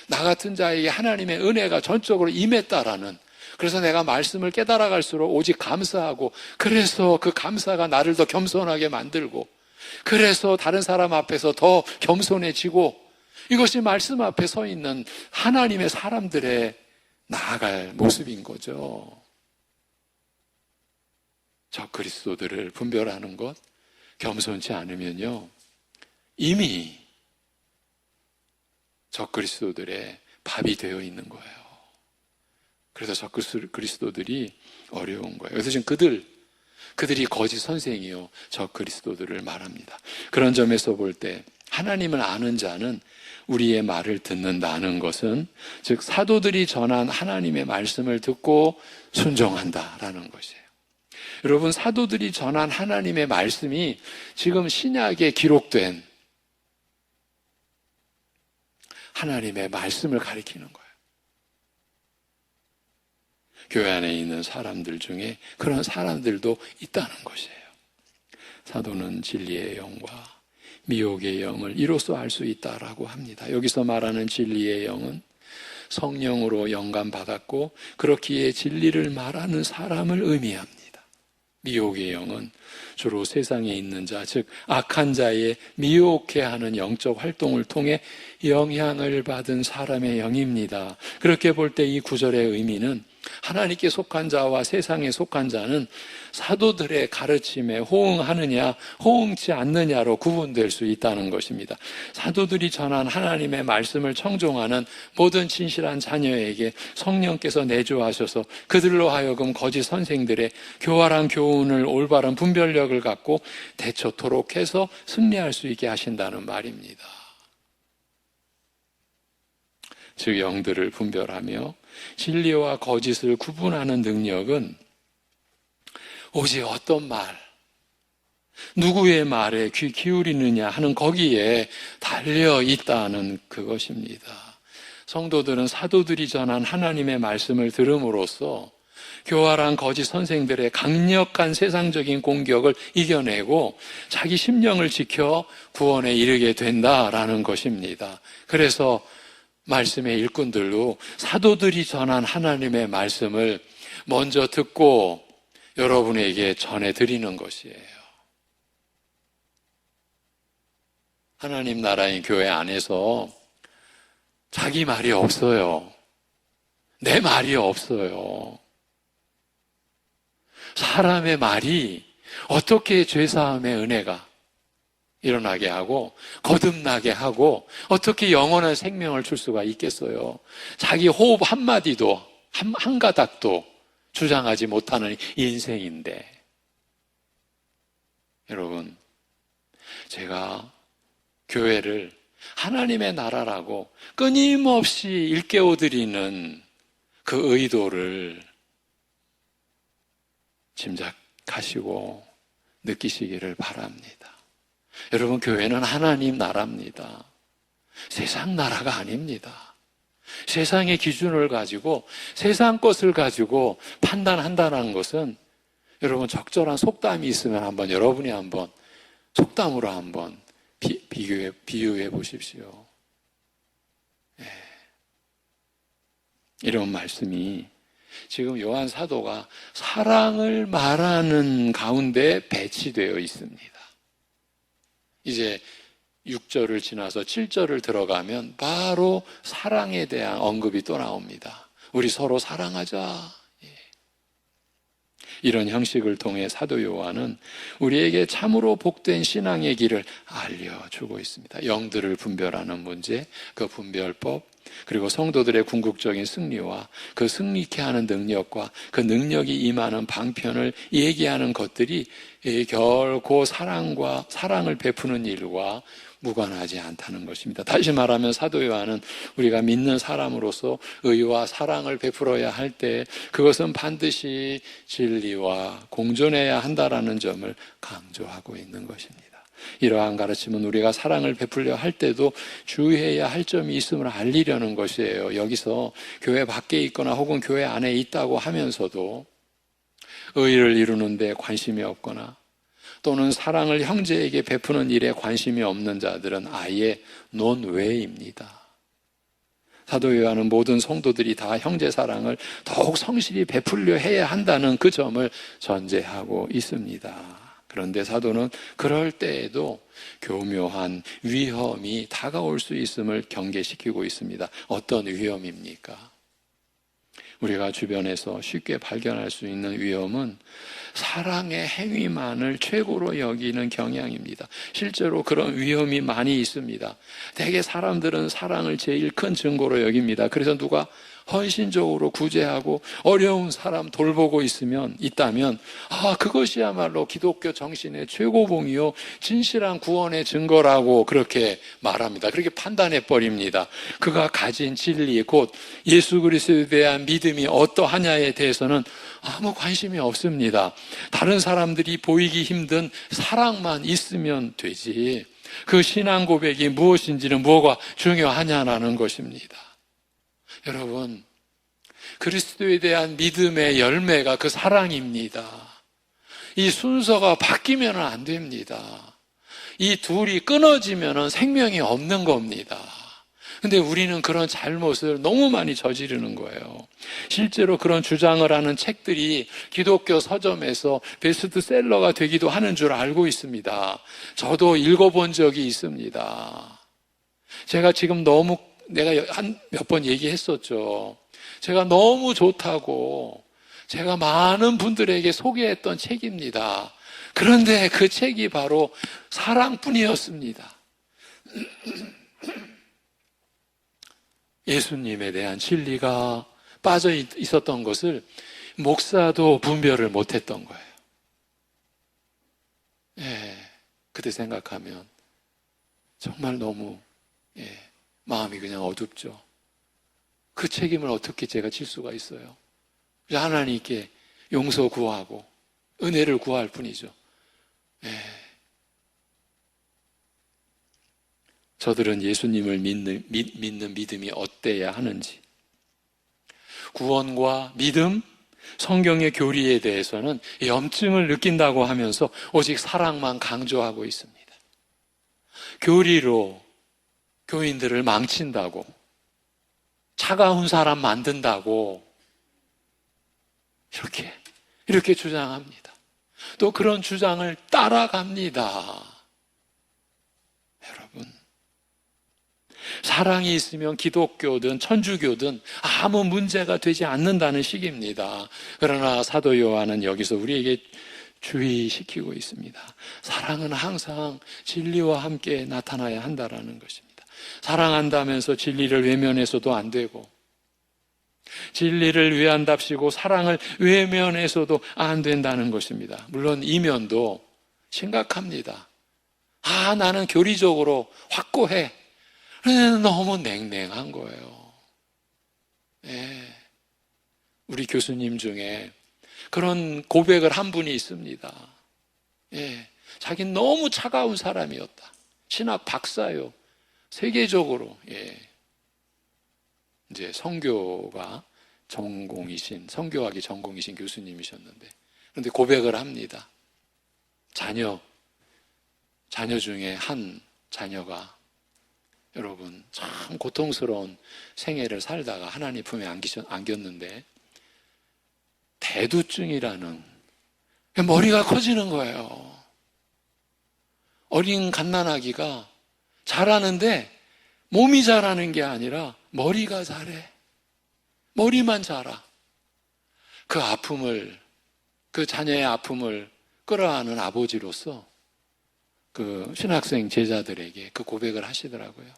나 같은 자에게 하나님의 은혜가 전적으로 임했다라는, 그래서 내가 말씀을 깨달아갈수록 오직 감사하고, 그래서 그 감사가 나를 더 겸손하게 만들고, 그래서 다른 사람 앞에서 더 겸손해지고, 이것이 말씀 앞에 서 있는 하나님의 사람들의 나아갈 모습인 거죠. 저 그리스도들을 분별하는 것, 겸손치 않으면요, 이미 저 그리스도들의 밥이 되어 있는 거예요. 그래서 저 그리스도들이 어려운 거예요. 그래서 지금 그들이 거짓 선생이요, 저 그리스도들을 말합니다. 그런 점에서 볼 때 하나님을 아는 자는 우리의 말을 듣는다는 것은, 즉 사도들이 전한 하나님의 말씀을 듣고 순종한다라는 것이에요. 여러분, 사도들이 전한 하나님의 말씀이 지금 신약에 기록된 하나님의 말씀을 가리키는 거예요. 교회 안에 있는 사람들 중에 그런 사람들도 있다는 것이에요. 사도는 진리의 영과 미혹의 영을 이로써 알 수 있다라고 합니다. 여기서 말하는 진리의 영은 성령으로 영감받았고 그렇기에 진리를 말하는 사람을 의미합니다. 미혹의 영은 주로 세상에 있는 자, 즉 악한 자의 미혹해 하는 영적 활동을 통해 영향을 받은 사람의 영입니다. 그렇게 볼 때 이 구절의 의미는 하나님께 속한 자와 세상에 속한 자는 사도들의 가르침에 호응하느냐 호응치 않느냐로 구분될 수 있다는 것입니다. 사도들이 전한 하나님의 말씀을 청종하는 모든 진실한 자녀에게 성령께서 내주하셔서 그들로 하여금 거짓 선생들의 교활한 교훈을 올바른 분별력을 갖고 대처토록 해서 승리할 수 있게 하신다는 말입니다. 즉 영들을 분별하며 진리와 거짓을 구분하는 능력은 오직 어떤 말, 누구의 말에 귀 기울이느냐 하는 거기에 달려 있다는 그것입니다. 성도들은 사도들이 전한 하나님의 말씀을 들음으로써 교활한 거짓 선생들의 강력한 세상적인 공격을 이겨내고 자기 심령을 지켜 구원에 이르게 된다라는 것입니다. 그래서 말씀의 일꾼들로 사도들이 전한 하나님의 말씀을 먼저 듣고 여러분에게 전해드리는 것이에요. 하나님 나라인 교회 안에서 자기 말이 없어요. 내 말이 없어요. 사람의 말이 어떻게 죄사함의 은혜가 일어나게 하고 거듭나게 하고 어떻게 영원한 생명을 줄 수가 있겠어요? 자기 호흡 한마디도 한 가닥도 주장하지 못하는 인생인데, 여러분, 제가 교회를 하나님의 나라라고 끊임없이 일깨워드리는 그 의도를 짐작하시고 느끼시기를 바랍니다. 여러분, 교회는 하나님 나라입니다. 세상 나라가 아닙니다. 세상의 기준을 가지고 세상 것을 가지고 판단한다는 것은, 여러분, 적절한 속담이 있으면 여러분이 속담으로 비유해 보십시오. 이런 말씀이 지금 요한 사도가 사랑을 말하는 가운데 배치되어 있습니다. 이제 6절을 지나서 7절을 들어가면 바로 사랑에 대한 언급이 또 나옵니다. 우리 서로 사랑하자. 이런 형식을 통해 사도 요한은 우리에게 참으로 복된 신앙의 길을 알려주고 있습니다. 영들을 분별하는 문제, 그 분별법, 그리고 성도들의 궁극적인 승리와 그 승리케 하는 능력과 그 능력이 임하는 방편을 얘기하는 것들이 결코 사랑을 베푸는 일과 무관하지 않다는 것입니다. 다시 말하면 사도 요한은 우리가 믿는 사람으로서 의와 사랑을 베풀어야 할 때 그것은 반드시 진리와 공존해야 한다라는 점을 강조하고 있는 것입니다. 이러한 가르침은 우리가 사랑을 베풀려 할 때도 주의해야 할 점이 있음을 알리려는 것이에요. 여기서 교회 밖에 있거나 혹은 교회 안에 있다고 하면서도 의를 이루는 데 관심이 없거나 또는 사랑을 형제에게 베푸는 일에 관심이 없는 자들은 아예 논외입니다. 사도 요한은 모든 성도들이 다 형제 사랑을 더욱 성실히 베풀려 해야 한다는 그 점을 전제하고 있습니다. 그런데 사도는 그럴 때에도 교묘한 위험이 다가올 수 있음을 경계시키고 있습니다. 어떤 위험입니까? 우리가 주변에서 쉽게 발견할 수 있는 위험은 사랑의 행위만을 최고로 여기는 경향입니다. 실제로 그런 위험이 많이 있습니다. 대개 사람들은 사랑을 제일 큰 증거로 여깁니다. 그래서 누가 헌신적으로 구제하고 어려운 사람 돌보고 있다면 그것이야말로 기독교 정신의 최고봉이요 진실한 구원의 증거라고 그렇게 말합니다. 그렇게 판단해 버립니다. 그가 가진 진리 곧 예수 그리스도에 대한 믿음이 어떠하냐에 대해서는 아무 관심이 없습니다. 다른 사람들이 보이기 힘든 사랑만 있으면 되지 그 신앙 고백이 무엇인지는 뭐가 중요하냐라는 것입니다. 여러분, 그리스도에 대한 믿음의 열매가 그 사랑입니다. 이 순서가 바뀌면 안 됩니다. 이 둘이 끊어지면 생명이 없는 겁니다. 근데 우리는 그런 잘못을 너무 많이 저지르는 거예요. 실제로 그런 주장을 하는 책들이 기독교 서점에서 베스트셀러가 되기도 하는 줄 알고 있습니다. 저도 읽어본 적이 있습니다. 제가 지금 내가 한 몇 번 얘기했었죠. 제가 너무 좋다고 제가 많은 분들에게 소개했던 책입니다. 그런데 그 책이 바로 사랑뿐이었습니다. 예수님에 대한 진리가 빠져 있었던 것을 목사도 분별을 못했던 거예요. 그때 생각하면 정말 너무 마음이 그냥 어둡죠. 그 책임을 어떻게 제가 질 수가 있어요? 하나님께 용서 구하고 은혜를 구할 뿐이죠. 저들은 예수님을 믿는 믿음이 어때야 하는지, 구원과 믿음, 성경의 교리에 대해서는 염증을 느낀다고 하면서 오직 사랑만 강조하고 있습니다. 교리로 교인들을 망친다고, 차가운 사람 만든다고 이렇게 주장합니다. 또 그런 주장을 따라갑니다. 여러분, 사랑이 있으면 기독교든 천주교든 아무 문제가 되지 않는다는 식입니다. 그러나 사도 요한은 여기서 우리에게 주의시키고 있습니다. 사랑은 항상 진리와 함께 나타나야 한다라는 것입니다. 사랑한다면서 진리를 외면해서도 안 되고, 진리를 외한답시고 사랑을 외면해서도 안 된다는 것입니다. 물론 이면도 심각합니다. 나는 교리적으로 확고해. 너무 냉랭한 거예요. 네. 우리 교수님 중에 그런 고백을 한 분이 있습니다. 예. 자기는 너무 차가운 사람이었다. 신학 박사요. 세계적으로, 예. 이제 성교학이 전공이신 교수님이셨는데, 그런데 고백을 합니다. 자녀 중에 한 자녀가 여러분 참 고통스러운 생애를 살다가 하나님 품에 안겼는데 대두증이라는, 머리가 커지는 거예요. 어린 갓난아기가 자라는데 몸이 자라는 게 아니라 머리가 자래. 머리만 자라. 그 아픔을, 그 자녀의 아픔을 끌어안은 아버지로서 그 신학생 제자들에게 그 고백을 하시더라고요.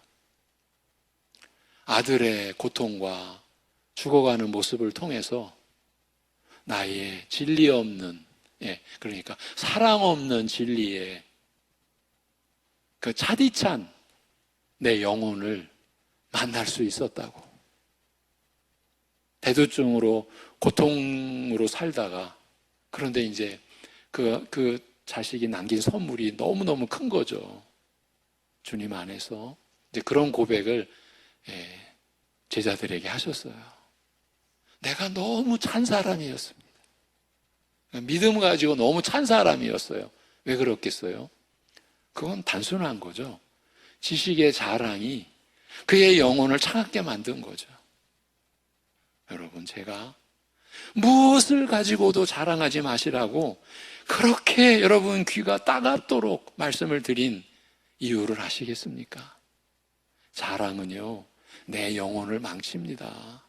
아들의 고통과 죽어가는 모습을 통해서 나의 진리 없는, 그러니까 사랑 없는 진리의 그 차디찬 내 영혼을 만날 수 있었다고. 대두증으로 고통으로 살다가, 그런데 이제 그 자식이 남긴 선물이 너무너무 큰 거죠. 주님 안에서. 이제 그런 고백을 제자들에게 하셨어요. 내가 너무 찬 사람이었습니다. 믿음 가지고 너무 찬 사람이었어요. 왜 그렇겠어요? 그건 단순한 거죠. 지식의 자랑이 그의 영혼을 차갑게 만든 거죠. 여러분, 제가 무엇을 가지고도 자랑하지 마시라고 그렇게 여러분 귀가 따갑도록 말씀을 드린 이유를 아시겠습니까? 자랑은요, 내 영혼을 망칩니다.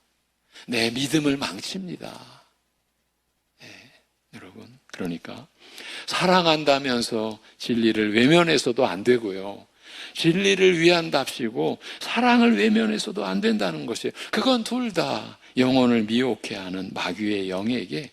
내 믿음을 망칩니다. 여러분, 그러니까 사랑한다면서 진리를 외면해서도 안 되고요, 진리를 위한답시고 사랑을 외면해서도 안 된다는 것이에요. 그건 둘 다 영혼을 미혹해 하는 마귀의 영에게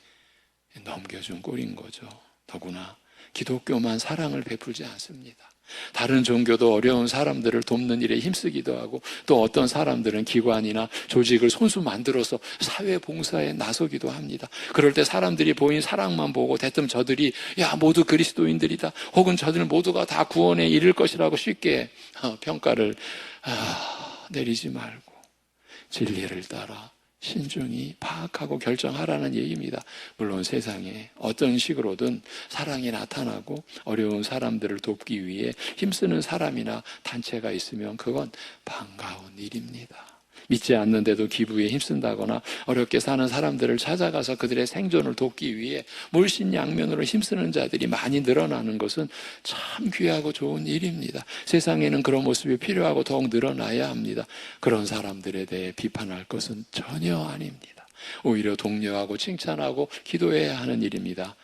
넘겨준 꼴인 거죠. 더구나 기독교만 사랑을 베풀지 않습니다. 다른 종교도 어려운 사람들을 돕는 일에 힘쓰기도 하고, 또 어떤 사람들은 기관이나 조직을 손수 만들어서 사회 봉사에 나서기도 합니다. 그럴 때 사람들이 보인 사랑만 보고 대뜸 저들이 모두 그리스도인들이다, 혹은 저들 모두가 다 구원에 이를 것이라고 쉽게 평가를 내리지 말고 진리를 따라 신중히 파악하고 결정하라는 얘기입니다. 물론 세상에 어떤 식으로든 사랑이 나타나고 어려운 사람들을 돕기 위해 힘쓰는 사람이나 단체가 있으면 그건 반가운 일입니다. 믿지 않는데도 기부에 힘쓴다거나 어렵게 사는 사람들을 찾아가서 그들의 생존을 돕기 위해 물신양면으로 힘쓰는 자들이 많이 늘어나는 것은 참 귀하고 좋은 일입니다. 세상에는 그런 모습이 필요하고 더욱 늘어나야 합니다. 그런 사람들에 대해 비판할 것은 전혀 아닙니다. 오히려 독려하고 칭찬하고 기도해야 하는 일입니다.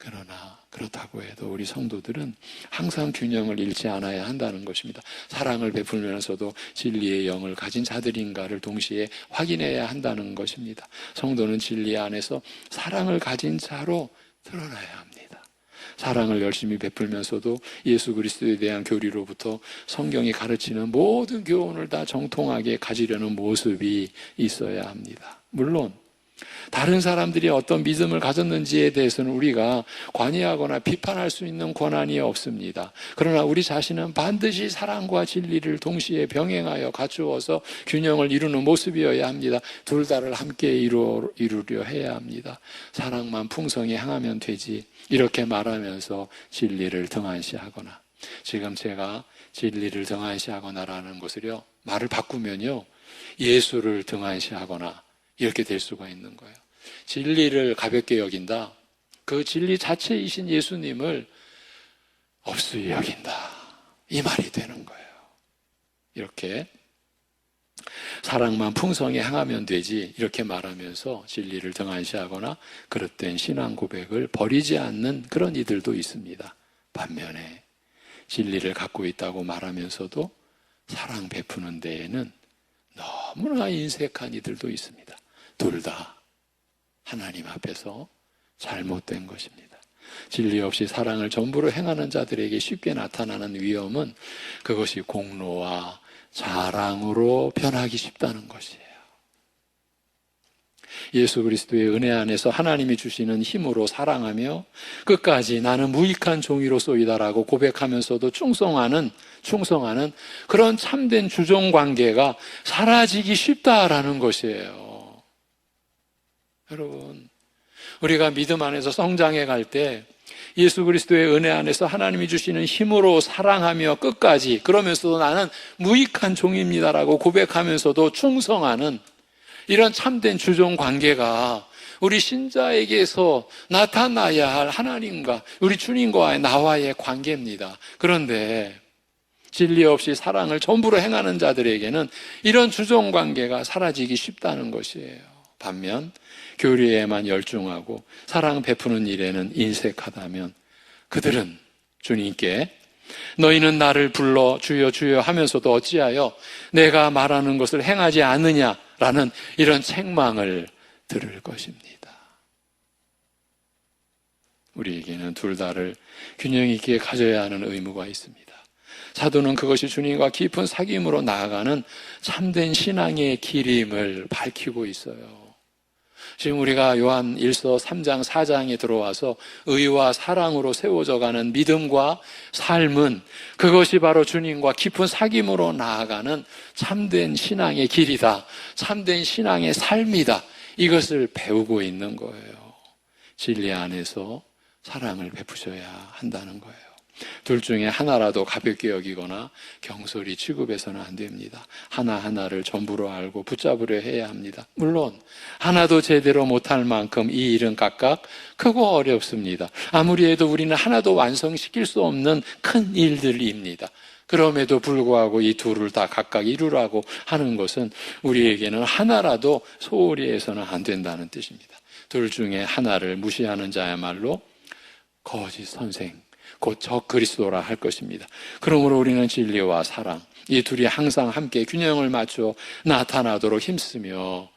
그러나 그렇다고 해도 우리 성도들은 항상 균형을 잃지 않아야 한다는 것입니다. 사랑을 베풀면서도 진리의 영을 가진 자들인가를 동시에 확인해야 한다는 것입니다. 성도는 진리 안에서 사랑을 가진 자로 드러나야 합니다. 사랑을 열심히 베풀면서도 예수 그리스도에 대한 교리로부터 성경이 가르치는 모든 교훈을 다 정통하게 가지려는 모습이 있어야 합니다. 물론 다른 사람들이 어떤 믿음을 가졌는지에 대해서는 우리가 관여하거나 비판할 수 있는 권한이 없습니다. 그러나 우리 자신은 반드시 사랑과 진리를 동시에 병행하여 갖추어서 균형을 이루는 모습이어야 합니다. 둘 다를 함께 이루려 해야 합니다. 사랑만 풍성히 향하면 되지, 이렇게 말하면서 진리를 등한시하거나, 지금 제가 진리를 등한시하거나라는 것을요, 말을 바꾸면요, 예수를 등한시하거나 이렇게 될 수가 있는 거예요. 진리를 가볍게 여긴다. 그 진리 자체이신 예수님을 없이 여긴다. 이 말이 되는 거예요. 이렇게 사랑만 풍성히 행하면 되지 이렇게 말하면서 진리를 등한시하거나 그릇된 신앙 고백을 버리지 않는 그런 이들도 있습니다. 반면에 진리를 갖고 있다고 말하면서도 사랑 베푸는 데에는 너무나 인색한 이들도 있습니다. 둘 다 하나님 앞에서 잘못된 것입니다. 진리 없이 사랑을 전부로 행하는 자들에게 쉽게 나타나는 위험은 그것이 공로와 자랑으로 변하기 쉽다는 것이에요. 예수 그리스도의 은혜 안에서 하나님이 주시는 힘으로 사랑하며 끝까지 나는 무익한 종이로소이다라고 고백하면서도 충성하는 그런 참된 주종관계가 사라지기 쉽다라는 것이에요. 여러분, 우리가 믿음 안에서 성장해 갈 때 예수 그리스도의 은혜 안에서 하나님이 주시는 힘으로 사랑하며 끝까지, 그러면서도 나는 무익한 종입니다라고 고백하면서도 충성하는 이런 참된 주종 관계가 우리 신자에게서 나타나야 할 하나님과 우리 주님과의 나와의 관계입니다. 그런데 진리 없이 사랑을 전부로 행하는 자들에게는 이런 주종 관계가 사라지기 쉽다는 것이에요. 반면 교류에만 열중하고 사랑 베푸는 일에는 인색하다면 그들은 주님께 너희는 나를 불러 주여 주여 하면서도 어찌하여 내가 말하는 것을 행하지 않느냐라는 이런 책망을 들을 것입니다. 우리에게는 둘 다를 균형 있게 가져야 하는 의무가 있습니다. 사도는 그것이 주님과 깊은 사귐으로 나아가는 참된 신앙의 길임을 밝히고 있어요. 지금 우리가 요한 1서 3장 4장에 들어와서 의와 사랑으로 세워져가는 믿음과 삶은 그것이 바로 주님과 깊은 사귐으로 나아가는 참된 신앙의 길이다. 참된 신앙의 삶이다. 이것을 배우고 있는 거예요. 진리 안에서 사랑을 베푸셔야 한다는 거예요. 둘 중에 하나라도 가볍게 여기거나 경솔히 취급해서는 안 됩니다. 하나하나를 전부로 알고 붙잡으려 해야 합니다. 물론 하나도 제대로 못할 만큼 이 일은 각각 크고 어렵습니다. 아무리 해도 우리는 하나도 완성시킬 수 없는 큰 일들입니다. 그럼에도 불구하고 이 둘을 다 각각 이루라고 하는 것은 우리에게는 하나라도 소홀히 해서는 안 된다는 뜻입니다. 둘 중에 하나를 무시하는 자야말로 거짓 선생, 곧 적그리스도라 할 것입니다. 그러므로 우리는 진리와 사랑, 이 둘이 항상 함께 균형을 맞춰 나타나도록 힘쓰며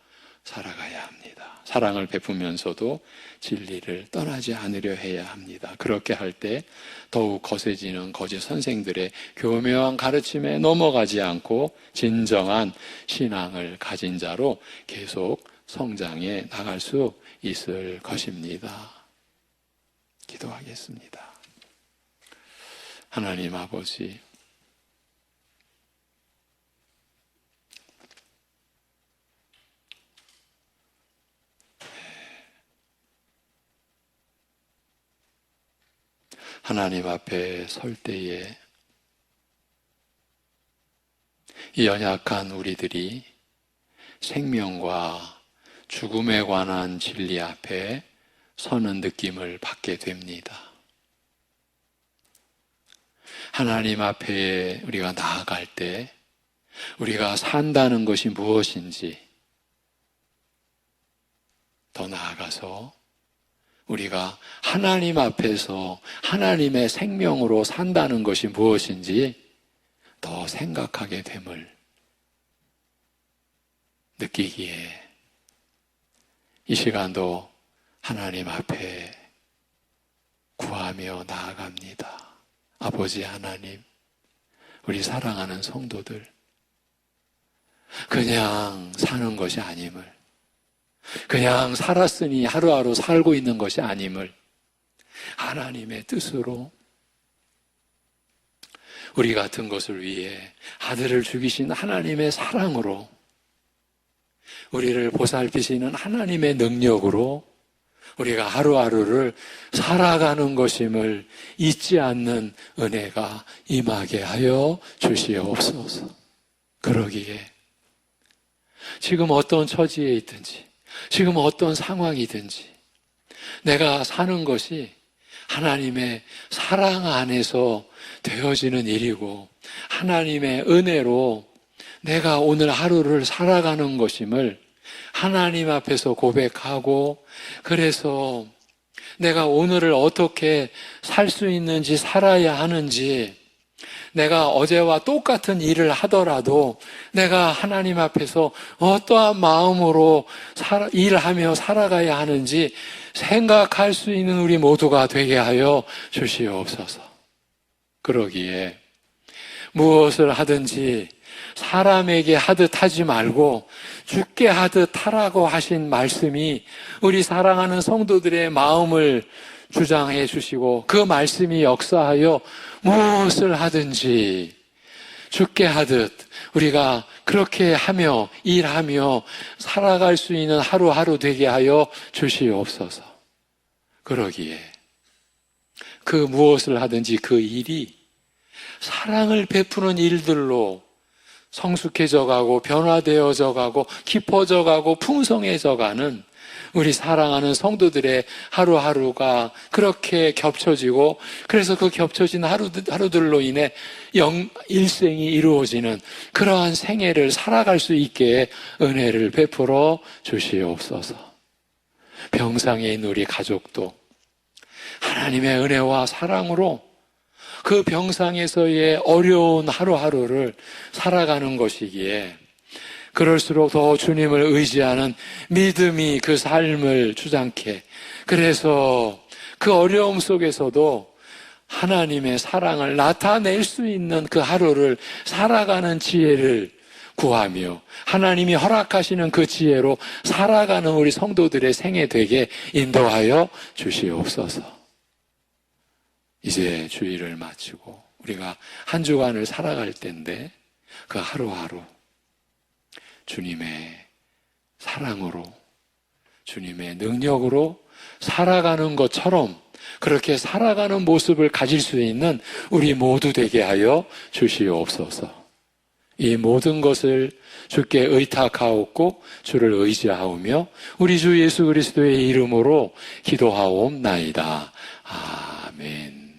살아가야 합니다. 사랑을 베푸면서도 진리를 떠나지 않으려 해야 합니다. 그렇게 할 때 더욱 거세지는 거짓 선생들의 교묘한 가르침에 넘어가지 않고 진정한 신앙을 가진 자로 계속 성장해 나갈 수 있을 것입니다. 기도하겠습니다. 하나님 아버지, 하나님 앞에 설 때에 이 연약한 우리들이 생명과 죽음에 관한 진리 앞에 서는 느낌을 받게 됩니다. 하나님 앞에 우리가 나아갈 때 우리가 산다는 것이 무엇인지, 더 나아가서 우리가 하나님 앞에서 하나님의 생명으로 산다는 것이 무엇인지 더 생각하게 됨을 느끼기에 이 시간도 하나님 앞에 구하며 나아갑니다. 아버지 하나님, 우리 사랑하는 성도들, 그냥 사는 것이 아님을, 그냥 살았으니 하루하루 살고 있는 것이 아님을 하나님의 뜻으로 우리 같은 것을 위해 아들을 죽이신 하나님의 사랑으로 우리를 보살피시는 하나님의 능력으로 우리가 하루하루를 살아가는 것임을 잊지 않는 은혜가 임하게 하여 주시옵소서. 그러기에 지금 어떤 처지에 있든지, 지금 어떤 상황이든지 내가 사는 것이 하나님의 사랑 안에서 되어지는 일이고 하나님의 은혜로 내가 오늘 하루를 살아가는 것임을 하나님 앞에서 고백하고, 그래서 내가 오늘을 어떻게 살 수 있는지, 살아야 하는지, 내가 어제와 똑같은 일을 하더라도 내가 하나님 앞에서 어떠한 마음으로 일하며 살아가야 하는지 생각할 수 있는 우리 모두가 되게 하여 주시옵소서. 그러기에 무엇을 하든지 사람에게 하듯 하지 말고 주께 하듯 하라고 하신 말씀이 우리 사랑하는 성도들의 마음을 주장해 주시고, 그 말씀이 역사하여 무엇을 하든지 주께 하듯 우리가 그렇게 하며 일하며 살아갈 수 있는 하루하루 되게 하여 주시옵소서. 그러기에 그 무엇을 하든지 그 일이 사랑을 베푸는 일들로 성숙해져 가고 변화되어져 가고 깊어져 가고 풍성해져 가는 우리 사랑하는 성도들의 하루하루가 그렇게 겹쳐지고, 그래서 그 겹쳐진 하루들로 인해 일생이 이루어지는 그러한 생애를 살아갈 수 있게 은혜를 베풀어 주시옵소서. 병상에 있는 우리 가족도 하나님의 은혜와 사랑으로 그 병상에서의 어려운 하루하루를 살아가는 것이기에, 그럴수록 더 주님을 의지하는 믿음이 그 삶을 주장케, 그래서 그 어려움 속에서도 하나님의 사랑을 나타낼 수 있는 그 하루를 살아가는 지혜를 구하며 하나님이 허락하시는 그 지혜로 살아가는 우리 성도들의 생애 되게 인도하여 주시옵소서. 이제 주일을 마치고 우리가 한 주간을 살아갈 때인데, 그 하루하루 주님의 사랑으로, 주님의 능력으로 살아가는 것처럼 그렇게 살아가는 모습을 가질 수 있는 우리 모두 되게 하여 주시옵소서. 이 모든 것을 주께 의탁하옵고 주를 의지하오며 우리 주 예수 그리스도의 이름으로 기도하옵나이다. 아멘.